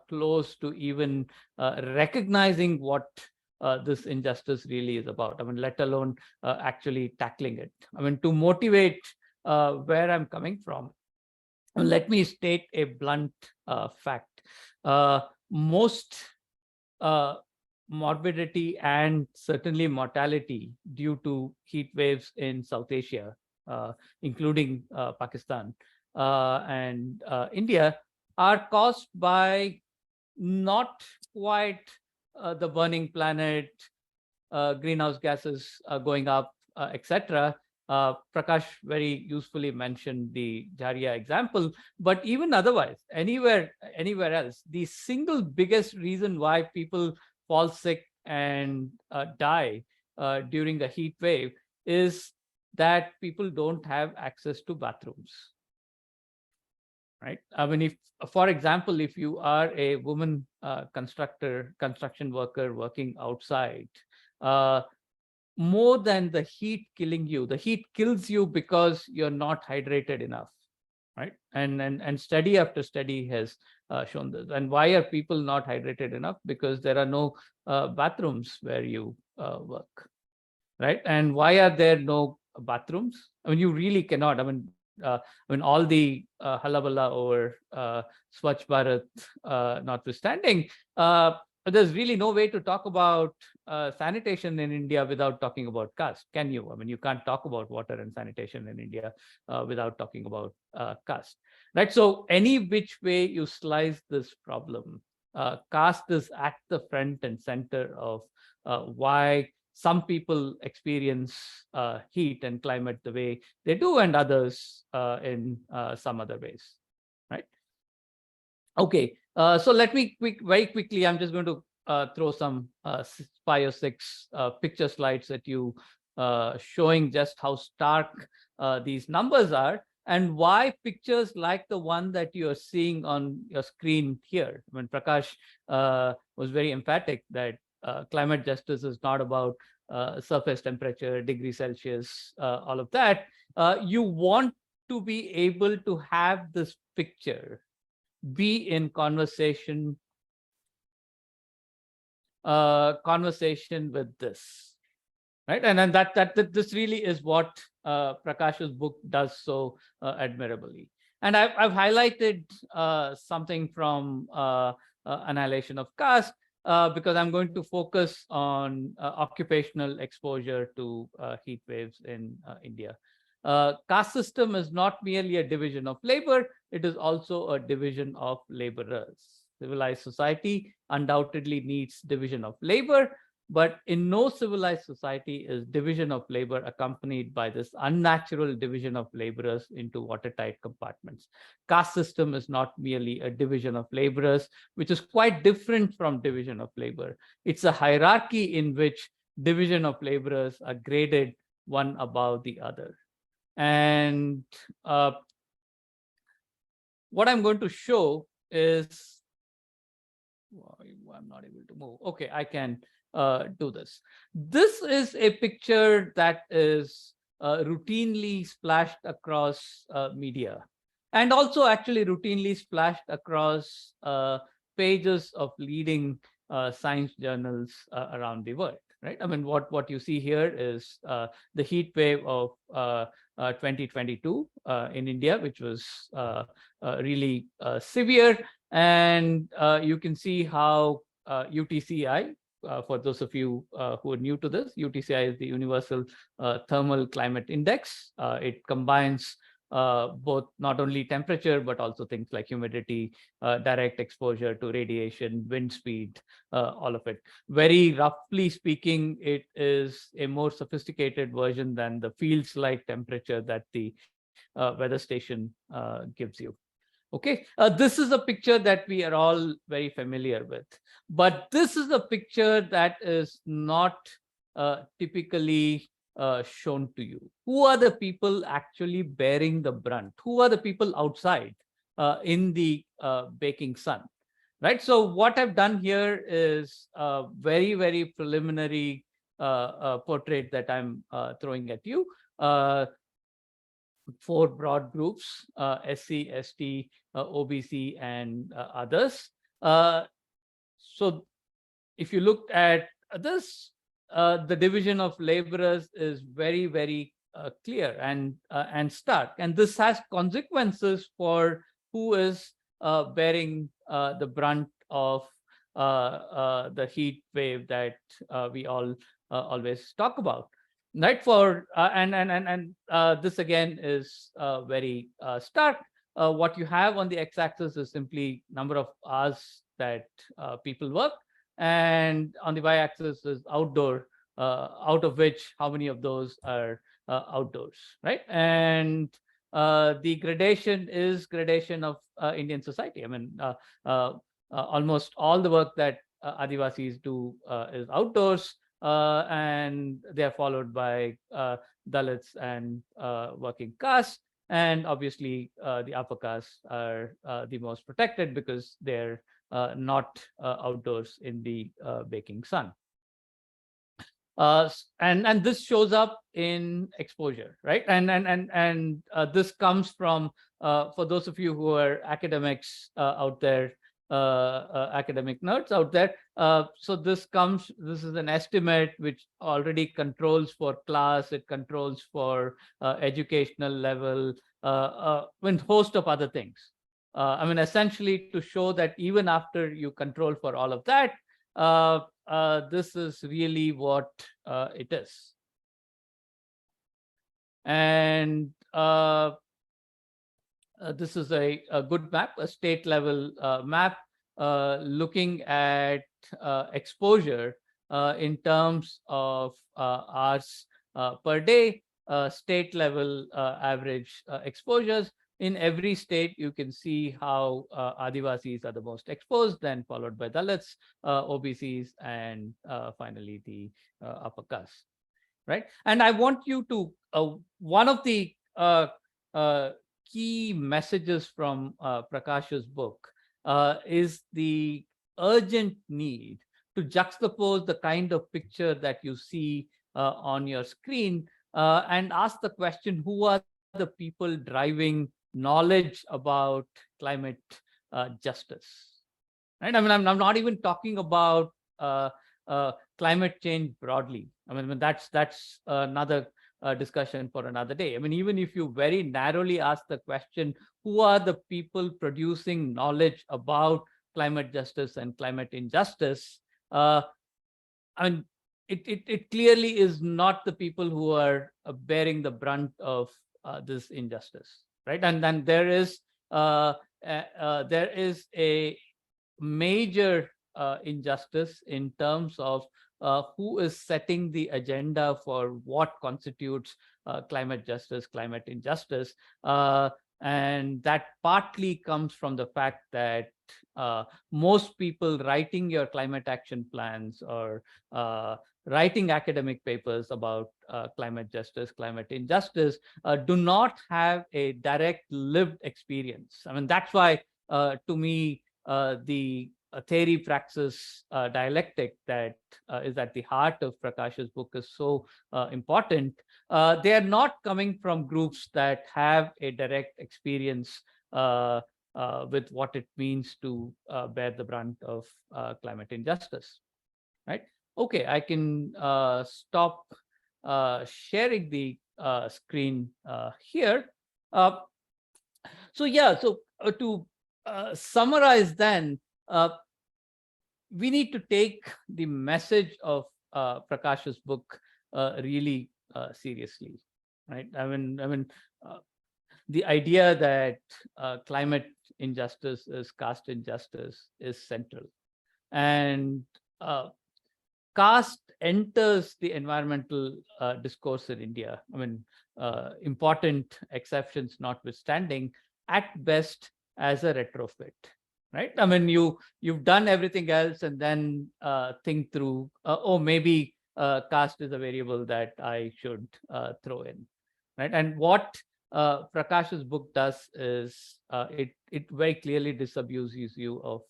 close to even recognizing what this injustice really is about. I mean, let alone actually tackling it. I mean, to motivate where I'm coming from, let me state a blunt fact. Most morbidity and certainly mortality due to heat waves in South Asia, including Pakistan and India, are caused by not quite the burning planet, greenhouse gases going up, etc. Prakash very usefully mentioned the Jharia example, but even otherwise, anywhere else, the single biggest reason why people fall sick and die during a heat wave is that people don't have access to bathrooms. Right? I mean, if, for example, if you are a woman construction worker working outside, more than the heat killing you, the heat kills you because you're not hydrated enough, right? And study after study has shown this. And why are people not hydrated enough? Because there are no bathrooms where you work, right? And why are there no bathrooms? I mean, you really cannot. I mean, all the halabala over Swachh Bharat notwithstanding, but there's really no way to talk about sanitation in India without talking about caste. Can you? I mean, you can't talk about water and sanitation in India without talking about caste, right? So any which way you slice this problem, caste is at the front and center of why some people experience heat and climate the way they do, and others in some other ways, right? Okay, so let me very quickly, I'm just going to throw some 5 or 6 picture slides at you, showing just how stark these numbers are, and why pictures like the one that you are seeing on your screen here. When Prakash was very emphatic that climate justice is not about surface temperature, degree Celsius, all of that. You want to be able to have this picture be in conversation with this, right? And then that this really is what Prakash's book does so admirably. And I've highlighted something from Annihilation of Caste, because I'm going to focus on occupational exposure to heat waves in India. Caste system is not merely a division of labor, it is also a division of laborers. Civilized society undoubtedly needs division of labor, but in no civilized society is division of labor accompanied by this unnatural division of laborers into watertight compartments. Caste system is not merely a division of laborers, which is quite different from division of labor. It's a hierarchy in which division of laborers are graded one above the other. And what I'm going to show is, I'm not able to move. Okay, I can do this. This is a picture that is routinely splashed across media, and also actually routinely splashed across pages of leading science journals around the world, right? I mean, what you see here is the heat wave of 2022 in India, which was really severe. And you can see how UTCI, for those of you who are new to this, UTCI is the Universal Thermal Climate Index. It combines both not only temperature, but also things like humidity, direct exposure to radiation, wind speed, all of it. Very roughly speaking, it is a more sophisticated version than the fields like temperature that the weather station gives you. Okay, this is a picture that we are all very familiar with, but this is a picture that is not typically shown to you. Who are the people actually bearing the brunt? Who are the people outside in the baking sun, right? So what I've done here is a very, very preliminary portrait that I'm throwing at you. 4 broad groups, SC, ST, OBC, and others. So if you look at the division of laborers is very, very clear and stark, and this has consequences for who is bearing the brunt of the heat wave that we all always talk about, right? For and this again is very stark. What you have on the x-axis is simply number of hours that people work, and on the y-axis is outdoor, out of which how many of those are outdoors, right? And the gradation is gradation of Indian society. I mean, almost all the work that Adivasis do is outdoors, and they are followed by Dalits and working caste. And obviously, the upper castes are the most protected because they're not outdoors in the baking sun. And this shows up in exposure, right? And this comes from, for those of you who are academics out there, academic nerds out there. So this is an estimate which already controls for class, it controls for educational level, and host of other things. I mean, essentially to show that even after you control for all of that, this is really what it is. And this is a good map, a state level map, looking at exposure in terms of hours per day, state level average exposures. In every state, you can see how Adivasis are the most exposed, then followed by Dalits, OBCs, and finally the upper caste, right? And I want you to, one of the key messages from Prakash's book is the urgent need to juxtapose the kind of picture that you see on your screen and ask the question, who are the people driving knowledge about climate justice, right? I mean, I'm not even talking about climate change broadly. I mean, that's another discussion for another day. I mean, even if you very narrowly ask the question, who are the people producing knowledge about climate justice and climate injustice? I mean, it clearly is not the people who are bearing the brunt of this injustice, right? And then there is a major injustice in terms of who is setting the agenda for what constitutes climate justice, climate injustice. And that partly comes from the fact that most people writing your climate action plans or writing academic papers about climate justice, climate injustice, do not have a direct lived experience. I mean, that's why, to me, the theory praxis dialectic that is at the heart of Prakash's book is so important. They are not coming from groups that have a direct experience with what it means to bear the brunt of climate injustice, right? Okay, I can stop sharing the screen here. So yeah, so to summarize then, we need to take the message of Prakash's book really seriously, right? I mean, the idea that climate injustice is caste injustice is central, and caste enters the environmental discourse in India. I mean, important exceptions notwithstanding, at best as a retrofit, right? I mean, you've done everything else and then think through, oh, maybe caste is a variable that I should throw in, right? And what Prakash's book does is it very clearly disabuses you of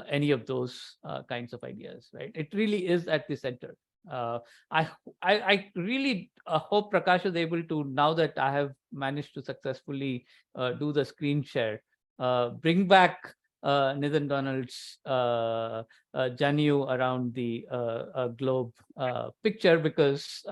any of those kinds of ideas, right? It really is at the center. I really hope Prakash is able to, now that I have managed to successfully do the screen share, bring back Nathan Donald's Janu around the globe picture, because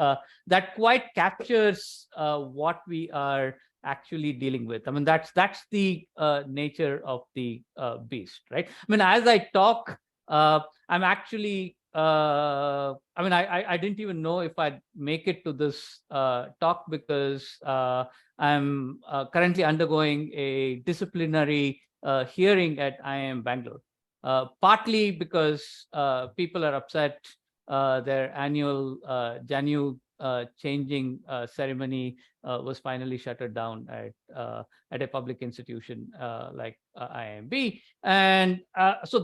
that quite captures what we are actually dealing with. I mean, that's the nature of the beast, right? I mean, as I talk, I'm actually I mean, I didn't even know if I'd make it to this talk, because I'm currently undergoing a disciplinary hearing at IIM Bangalore, partly because people are upset their annual Janu changing ceremony was finally shuttered down at a public institution like IIMB. And so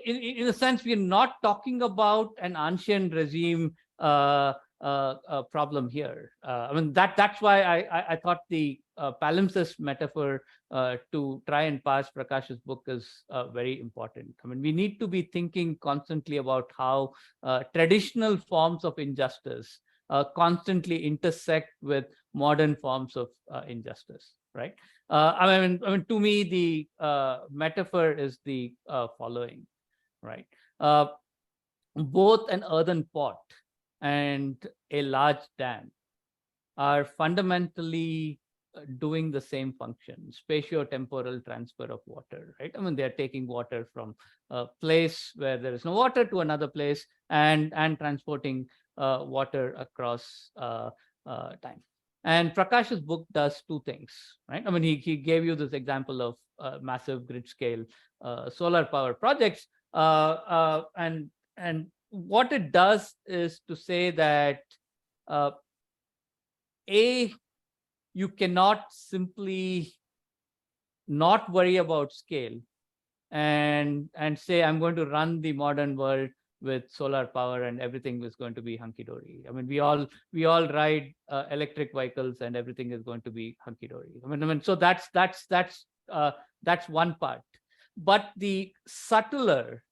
in a sense, we're not talking about an ancient regime problem here. I mean, that's why I thought the palimpsest metaphor to try and parse Prakash's book is very important. I mean, we need to be thinking constantly about how traditional forms of injustice constantly intersect with modern forms of injustice, right? I mean, to me, the metaphor is the following, right? Both an earthen pot and a large dam are fundamentally doing the same function, spatio-temporal transfer of water, right? I mean, they're taking water from a place where there is no water to another place, and transporting water across time. And Prakash's book does two things, right? I mean, he gave you this example of massive grid scale solar power projects, and what it does is to say that you cannot simply not worry about scale and say, I'm going to run the modern world with solar power and everything is going to be hunky-dory. I mean, we all ride electric vehicles and everything is going to be hunky-dory. I mean, so that's one part. But the subtler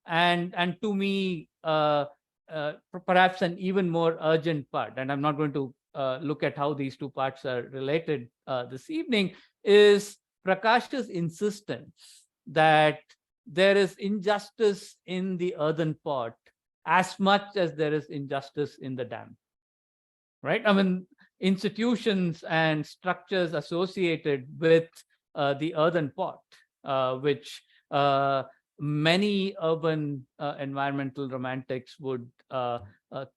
and to me perhaps an even more urgent part, and I'm not going to look at how these two parts are related this evening, is Prakash's insistence that there is injustice in the earthen pot as much as there is injustice in the dam, right? I mean, institutions and structures associated with the earthen pot, which many urban environmental romantics would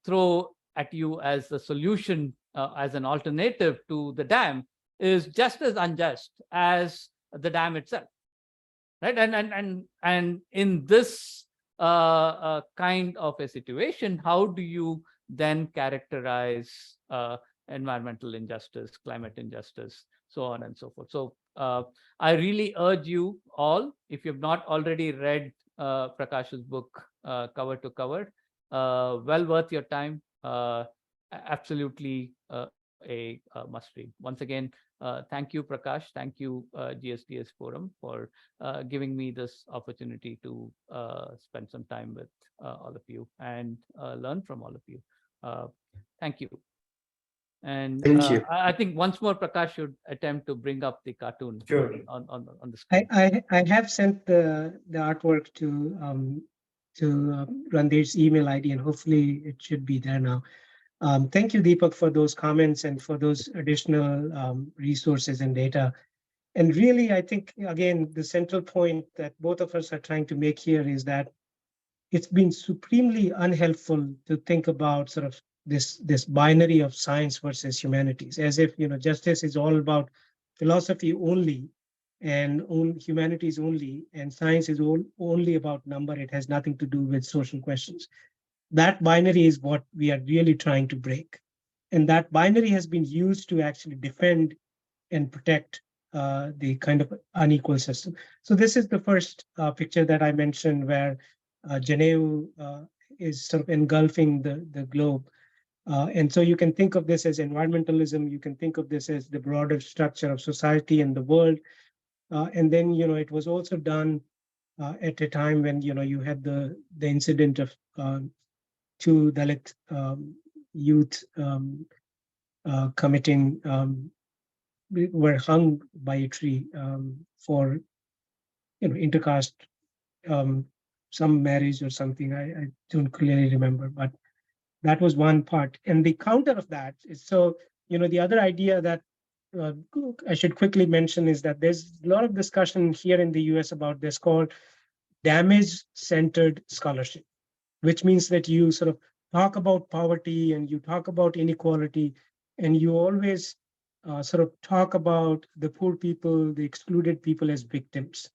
throw at you as a solution, as an alternative to the dam, is just as unjust as the dam itself, right? And in this kind of a situation, how do you then characterize environmental injustice, climate injustice, so on and so forth? So I really urge you all, if you've not already read Prakash's book cover to cover, well worth your time. Absolutely a must read. Once again, thank you, Prakash. Thank you, GSDS Forum, for giving me this opportunity to spend some time with all of you and learn from all of you. Thank you. And Thank you. I think once more, Prakash should attempt to bring up the cartoon Sure. on the screen. I have sent the artwork to Brandeis' email ID, and hopefully it should be there now. Thank you, Deepak, for those comments and for those additional resources and data. And really, I think, again, the central point that both of us are trying to make here is that it's been supremely unhelpful to think about sort of this binary of science versus humanities, as if, justice is all about philosophy only and humanities only, and science is only about number. It has nothing to do with social questions. That binary is what we are really trying to break. And that binary has been used to actually defend and protect the kind of unequal system. So this is the first picture that I mentioned, where Geneva is sort of engulfing the globe. And so you can think of this as environmentalism. You can think of this as the broader structure of society and the world. And then, it was also done at a time when, you had the incident of two Dalit youth were hung by a tree for intercaste, some marriage or something. I don't clearly remember, but that was one part. And the counter of that is, so, the other idea that I should quickly mention is that there's a lot of discussion here in the US about this called damage-centered scholarship, which means that you sort of talk about poverty and you talk about inequality, and you always sort of talk about the poor people, the excluded people as victims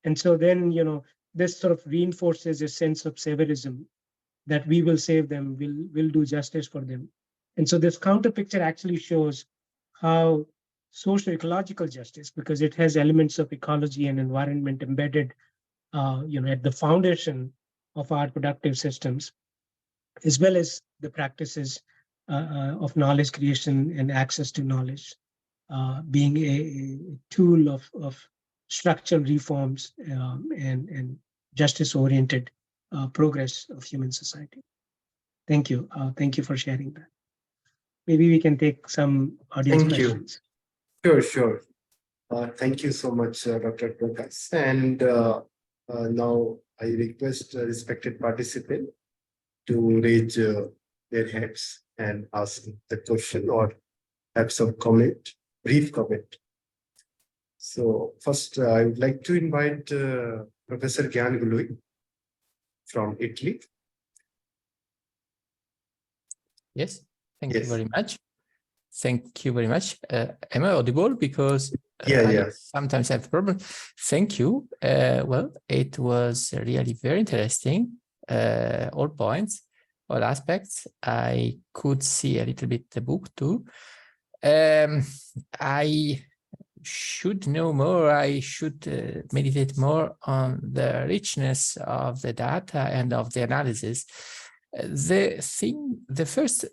and so then, this sort of reinforces a sense of saviorism, that we will save them, we'll do justice for them. And so this counter picture actually shows how social ecological justice, because it has elements of ecology and environment embedded, at the foundation of our productive systems, as well as the practices of knowledge creation and access to knowledge, being a tool of structural reforms and justice-oriented progress of human society. Thank you. Thank you for sharing that. Maybe we can take some audience questions. Sure. Thank you so much, Dr. Prakash. And now I request respected participant to raise their hands and ask the question or have some comment, brief comment. So first, I would like to invite Professor Gyan Gului from Italy. Yes, thank you very much. Thank you very much. Am I audible? Because I sometimes have a problem. Thank you. Well, it was really very interesting. All points, all aspects. I could see a little bit the book too. I should know more. I should meditate more on the richness of the data and of the analysis. The first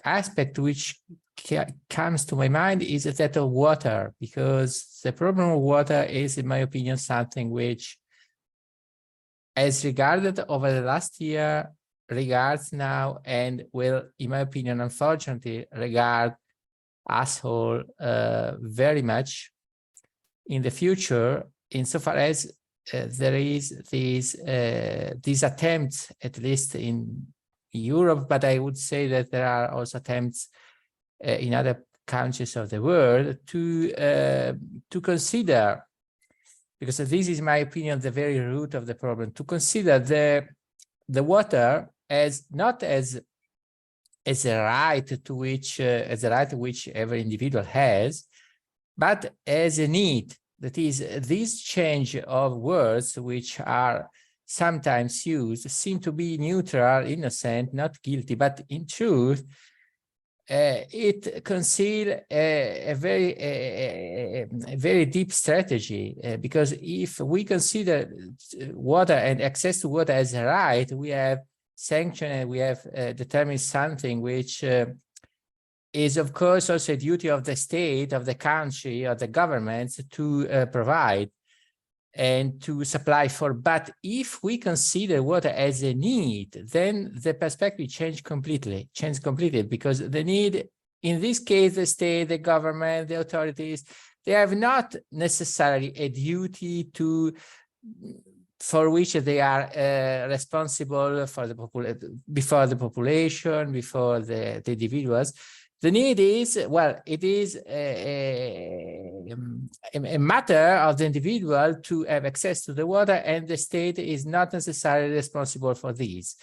aspect which comes to my mind is that of water, because the problem of water is, in my opinion, something which, as regarded over the last year, regards now, and will, in my opinion, unfortunately, regard us all very much in the future, insofar as there is these attempts, at least in Europe, but I would say that there are also attempts in other countries of the world to consider, because this is, in my opinion, the very root of the problem, to consider the water as not as a right to which which every individual has, but as a need. That is, this change of words, which are sometimes used, seem to be neutral, innocent, not guilty, but in truth, it conceals a very deep strategy, because if we consider water and access to water as a right, we have sanctioned and we have determined something which is, of course, also a duty of the state, of the country, or the governments to provide and to supply for. But if we consider water as a need, then the perspective changes completely, because the need, in this case, the state, the government, the authorities, they have not necessarily a duty for which they are responsible for before the population, before the individuals. The need is, well, it is a matter of the individual to have access to the water, and the state is not necessarily responsible for this.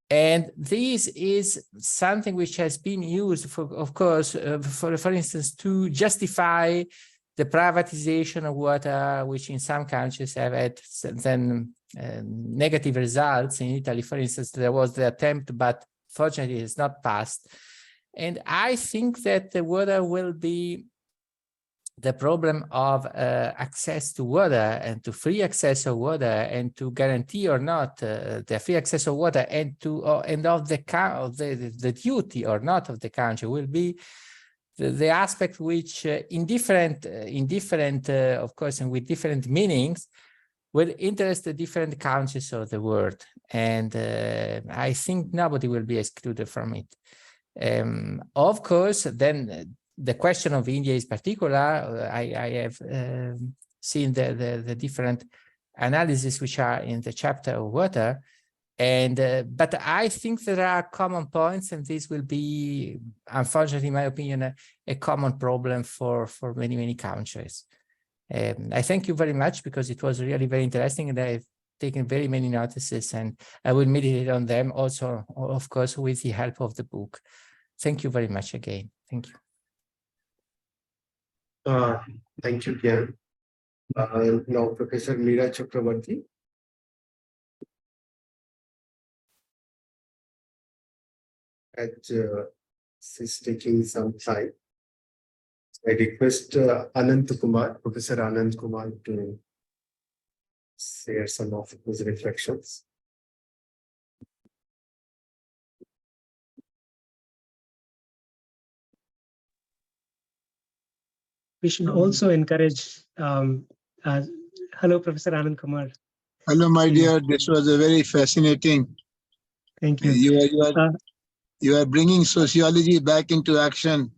And this is something which has been used, of course, for instance, to justify the privatization of water, which in some countries have had then negative results. In Italy, for instance, there was the attempt, but fortunately it has not passed. And I think that the water will be the problem of access to water and to free access of water, and to guarantee or not the free access of water, and of the duty or not of the country will be the aspect which in different of course, and with different meanings, will interest the different countries of the world. And I think nobody will be excluded from it. Of course, then the question of India is particular. I have seen the different analyses which are in the chapter of water. And but I think there are common points, and this will be, unfortunately, in my opinion, a common problem for many countries. I thank you very much, because it was really very interesting, and I've taken very many notices, and I will meditate on them also, of course, with the help of the book. Thank you very much again. Thank you. Thank you, Kian. Now, Professor Meera Chakrabarti. She's taking some time. I request Anand Kumar, Professor Anand Kumar, to share some of his reflections. We should also encourage, hello, Professor Anand Kumar. Hello, my dear. This was a very fascinating. Thank you. You are bringing sociology back into action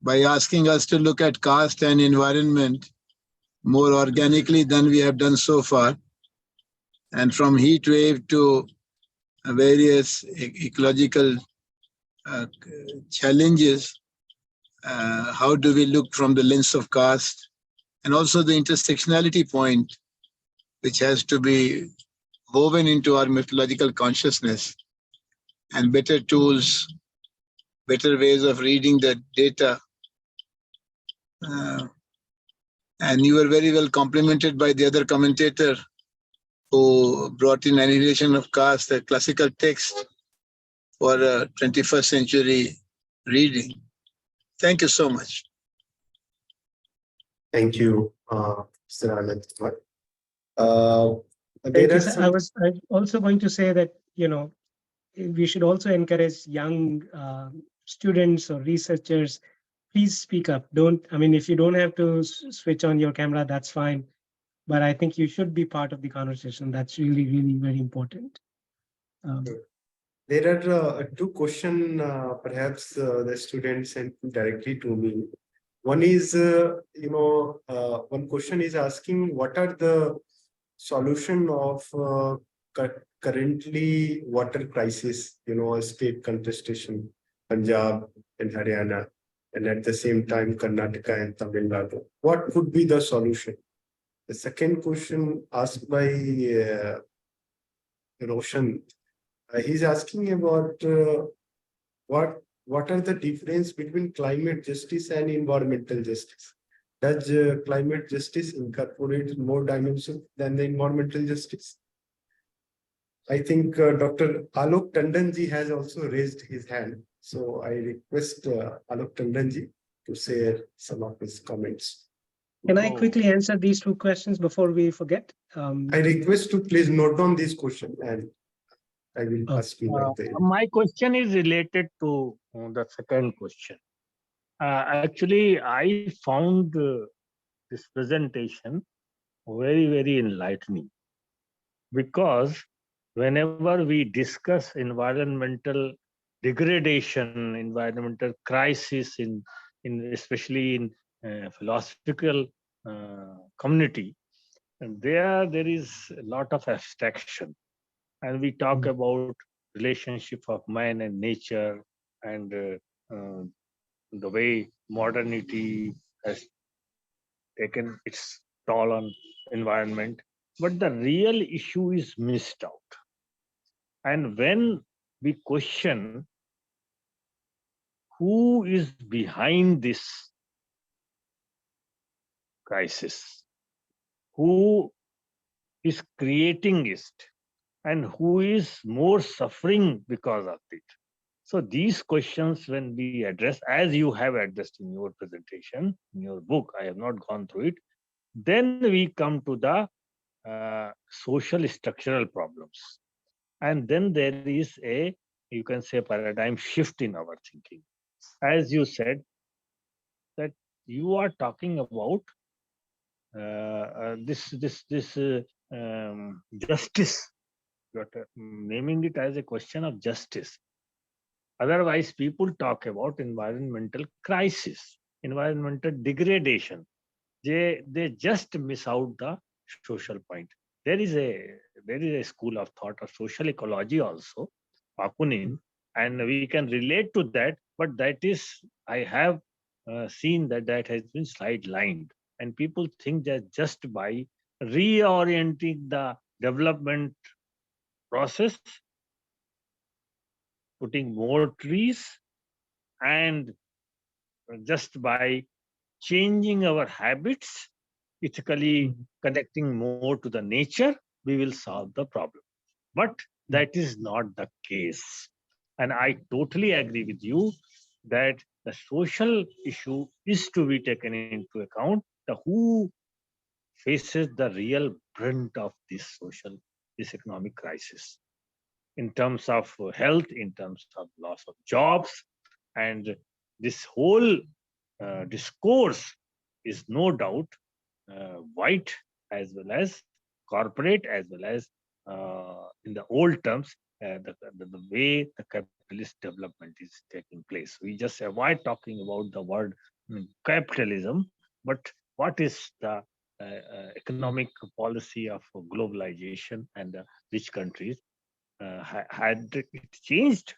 by asking us to look at caste and environment more organically than we have done so far. And from heat wave to various ecological challenges, how do we look from the lens of caste? And also the intersectionality point, which has to be woven into our methodological consciousness, and better tools, better ways of reading the data. And you were very well complimented by the other commentator who brought in Annihilation of Caste, a classical text for a 21st century reading. Thank you so much. Thank you, Sir Anand Kumar. I was also going to say that, we should also encourage young students or researchers. Please speak up. If you don't have to switch on your camera, that's fine. But I think you should be part of the conversation. That's really, really very important. There are two questions, perhaps the students sent directly to me. One is, one question is asking what are the solution of currently water crisis, a state contestation, Punjab and Haryana, and at the same time Karnataka and Tamil Nadu. What could be the solution? The second question asked by Roshan, he's asking about what are the difference between climate justice and environmental justice? Does climate justice incorporate more dimensions than the environmental justice? I think Dr. Alok Tandonji has also raised his hand. So I request Alok Tandonji to share some of his comments. Can I quickly answer these two questions before we forget? I request to please note down this question, and I will ask you. My question is related to the second question. Actually, I found this presentation very, very enlightening, because whenever we discuss environmental degradation, environmental crisis, especially in philosophical community, and there is a lot of abstraction, and we talk about relationship of man and nature, and the way modernity has taken its toll on environment, but the real issue is missed out. And when we question who is behind this crisis, who is creating it, and who is more suffering because of it. So these questions, when we address, as you have addressed in your presentation, in your book, I have not gone through it, then we come to the social structural problems. And then there is you can say, paradigm shift in our thinking. As you said, that you are talking about this justice. You're naming it as a question of justice. Otherwise, people talk about environmental crisis, environmental degradation. they just miss out the social point. There is a school of thought of social ecology also, Bakunin, and we can relate to that. But that is, I have seen that has been sidelined, and people think that just by reorienting the development process, putting more trees, and just by changing our habits, ethically connecting more to the nature, we will solve the problem. But that is not the case. And I totally agree with you that the social issue is to be taken into account. The who faces the real brunt of this economic crisis in terms of health, in terms of loss of jobs, and this whole discourse is no doubt white as well as corporate, as well as in the old terms, the way the capitalist development is taking place. We just avoid talking about the word capitalism, but what is the economic policy of globalization and the rich countries? Had it changed?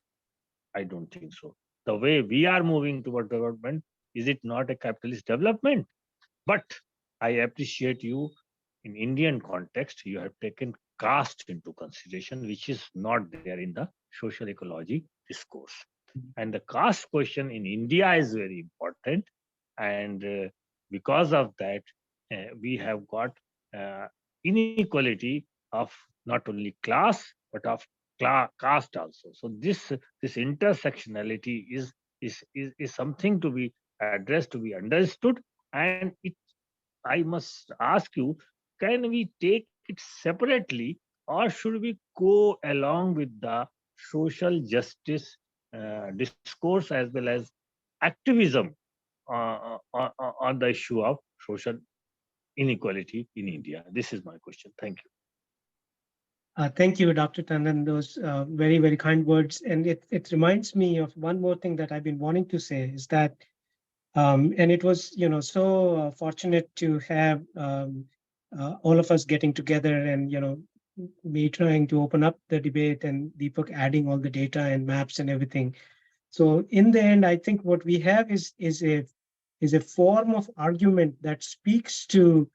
I don't think so. The way we are moving toward development, is it not a capitalist development? But I appreciate you in Indian context, you have taken caste into consideration, which is not there in the social ecology discourse. And the caste question in India is very important. And because of that, we have got inequality of not only class, but of caste also. So this intersectionality is something to be addressed, to be understood, and I must ask you, can we take it separately, or should we go along with the social justice discourse as well as activism on the issue of social inequality in India? This is my question. Thank you. Thank you, Dr. Tandon. Those very, very kind words. And it reminds me of one more thing that I've been wanting to say is that, and it was, so fortunate to have all of us getting together and, me trying to open up the debate and Deepak adding all the data and maps and everything. So in the end, I think what we have is a form of argument that speaks to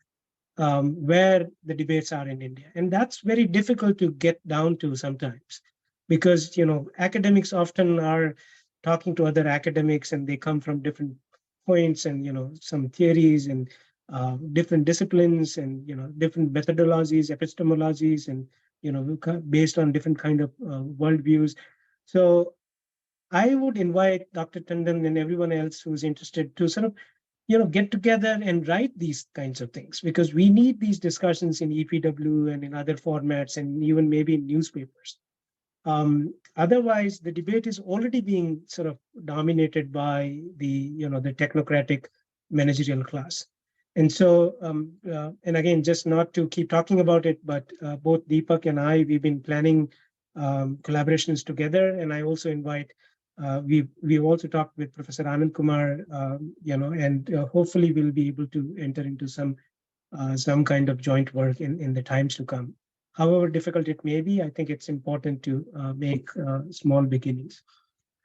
where the debates are in India. And that's very difficult to get down to sometimes because, academics often are talking to other academics and they come from different points and, some theories and different disciplines and, different methodologies, epistemologies, and, based on different kind of worldviews. So I would invite Dr. Tandon and everyone else who's interested to sort of get together and write these kinds of things because we need these discussions in EPW and in other formats and even maybe in newspapers. Otherwise, the debate is already being sort of dominated by the technocratic managerial class. And so, and again, just not to keep talking about it, but both Deepak and we've been planning collaborations together. And I also invite we've also talked with Professor Anand Kumar, and hopefully we'll be able to enter into some kind of joint work in the times to come. However difficult it may be, I think it's important to make small beginnings.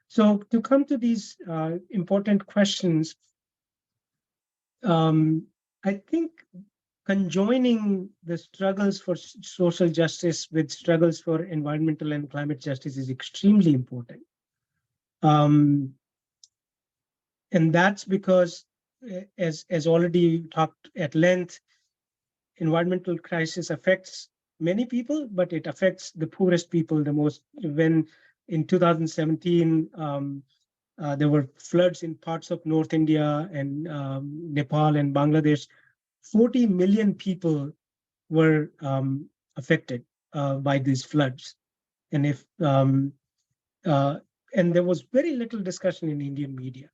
So to come to these important questions, I think conjoining the struggles for social justice with struggles for environmental and climate justice is extremely important. And that's because, as already talked at length, environmental crisis affects many people, but it affects the poorest people the most. When in 2017, there were floods in parts of North India and Nepal and Bangladesh, 40 million people were affected by these floods. And if and there was very little discussion in Indian media.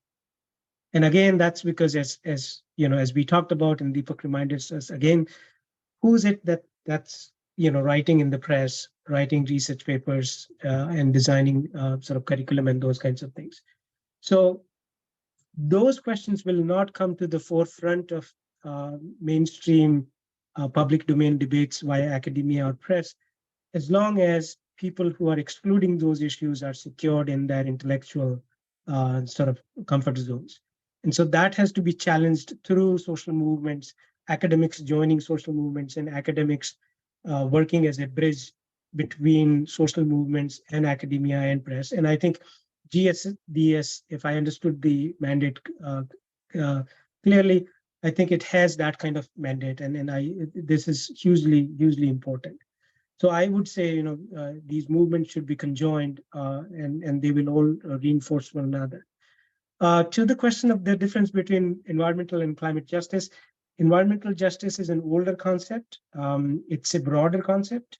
And again, that's because as we talked about, and Deepak reminded us again, who is it that's writing in the press, writing research papers, and designing sort of curriculum and those kinds of things. So those questions will not come to the forefront of mainstream public domain debates via academia or press, as long as people who are excluding those issues are secured in their intellectual sort of comfort zones. And so that has to be challenged through social movements, academics joining social movements, and academics working as a bridge between social movements and academia and press. And I think GSDS, if I understood the mandate clearly, I think it has that kind of mandate, and this is hugely important. So I would say, these movements should be conjoined, and they will all reinforce one another. To the question of the difference between environmental and climate justice, environmental justice is an older concept. It's a broader concept,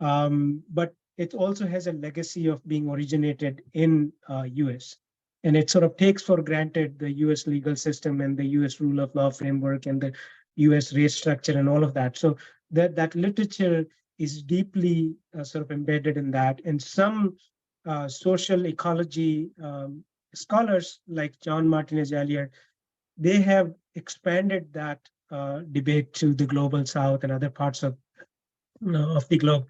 but it also has a legacy of being originated in US. And it sort of takes for granted the US legal system and the US rule of law framework and the US race structure and all of that. So that literature is deeply sort of embedded in that. And some social ecology scholars like John Martinez Elliott, they have expanded that debate to the global south and other parts of the globe.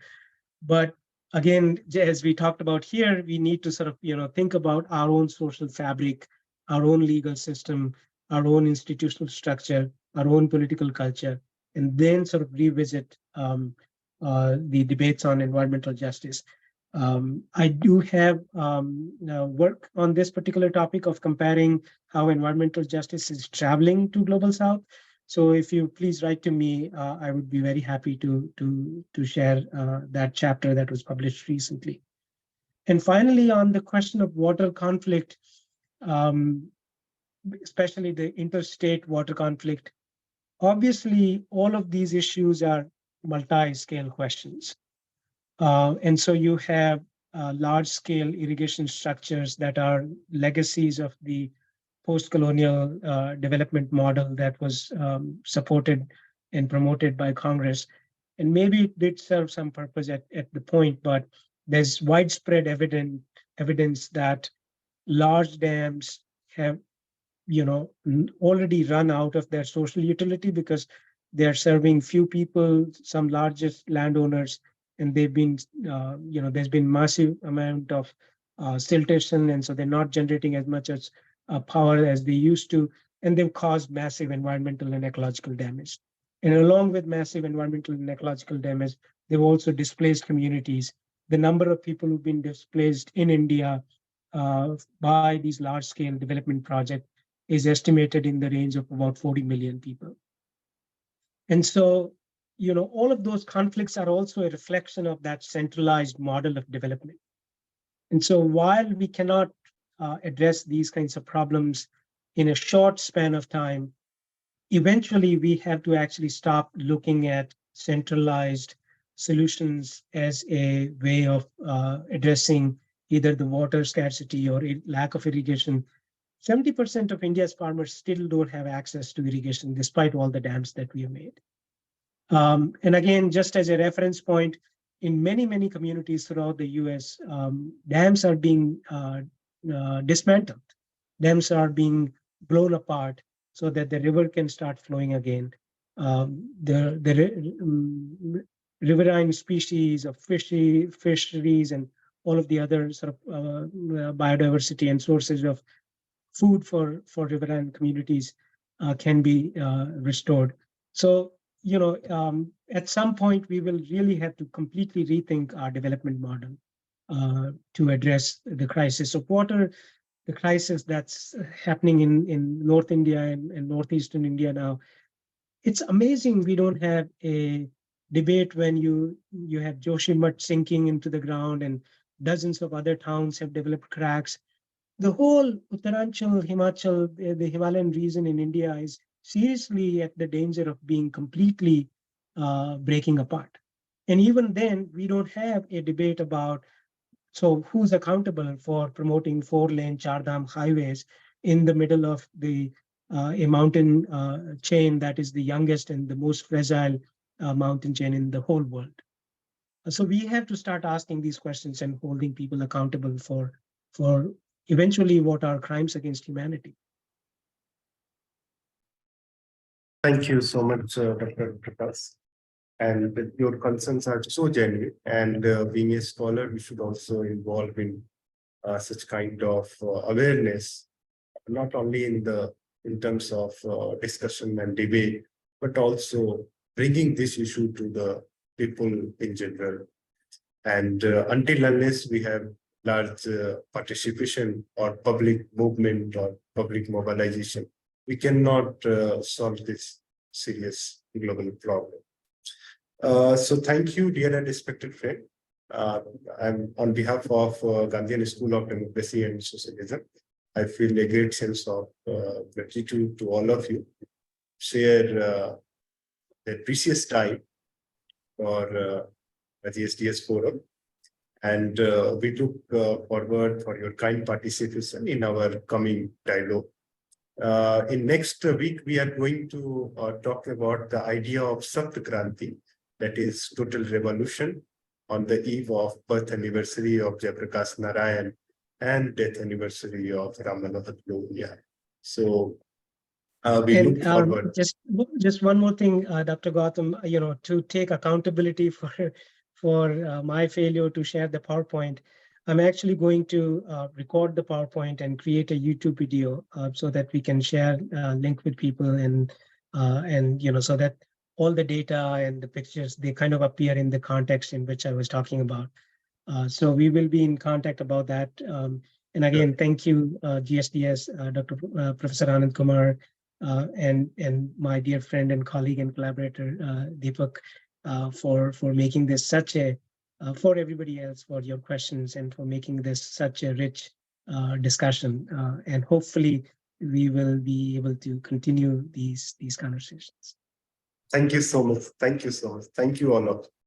But again, as we talked about here, we need to sort of think about our own social fabric, our own legal system, our own institutional structure, our own political culture, and then sort of revisit the debates on environmental justice. I do have work on this particular topic of comparing how environmental justice is traveling to Global South. So if you please write to me, I would be very happy to share that chapter that was published recently. And finally, on the question of water conflict, especially the interstate water conflict, obviously all of these issues are multi-scale questions. And so you have large-scale irrigation structures that are legacies of the post-colonial development model that was supported and promoted by Congress. And maybe it did serve some purpose at the point, but there's widespread evidence that large dams have already run out of their social utility because they're serving few people, some largest landowners, and they've been, there's been massive amount of siltation, and so they're not generating as much as power as they used to, and they've caused massive environmental and ecological damage. And along with massive environmental and ecological damage, they've also displaced communities. The number of people who've been displaced in India by these large-scale development projects is estimated in the range of about 40 million people. And so, all of those conflicts are also a reflection of that centralized model of development. And so while we cannot address these kinds of problems in a short span of time, eventually we have to actually stop looking at centralized solutions as a way of addressing either the water scarcity or lack of irrigation. 70% of India's farmers still don't have access to irrigation despite all the dams that we have made. And again, just as a reference point, in many communities throughout the US, dams are being dismantled. Dams are being blown apart so that the river can start flowing again. The riverine species of fisheries and all of the other sort of biodiversity and sources of food for riverine communities can be restored. So, at some point, we will really have to completely rethink our development model to address the crisis of water, the crisis that's happening in North India and Northeastern India now. It's amazing we don't have a debate when you have Joshimath sinking into the ground and dozens of other towns have developed cracks. The whole Uttaranchal, Himachal, the Himalayan region in India is seriously at the danger of being completely breaking apart. And even then, we don't have a debate about, so who's accountable for promoting 4-lane Chardham highways in the middle of a mountain chain that is the youngest and the most fragile mountain chain in the whole world. So we have to start asking these questions and holding people accountable for eventually what are crimes against humanity. Thank you so much, Dr. Prakash. And your concerns are so genuine. And being a scholar, we should also involve in such kind of awareness, not only in terms of discussion and debate, but also bringing this issue to the people in general. And until unless we have large participation or public movement or public mobilization, we cannot solve this serious global problem. So thank you, dear and respected friend. I'm on behalf of Gandhian School of Democracy and Socialism. I feel a great sense of gratitude to all of you. Share their precious time for the GSDS forum. And we look forward for your kind participation in our coming dialogue. In next week, we are going to talk about the idea of Sapt Kranti, that is total revolution, on the eve of birth anniversary of Jayaprakash Narayan and death anniversary of Ram Manohar Lohia. So we look forward. Just one more thing, Dr. Gautam, to take accountability for my failure to share the PowerPoint. I'm actually going to record the PowerPoint and create a YouTube video so that we can share link with people and so that all the data and the pictures, they kind of appear in the context in which I was talking about. So we will be in contact about that. And again, thank you, GSDS, Professor Anand, Kumar, and my dear friend and colleague and collaborator, Deepak, for making this such a, for everybody else, for your questions and for making this such a rich discussion. And hopefully we will be able to continue these conversations. Thank you so much. Thank you so much. Thank you all of you.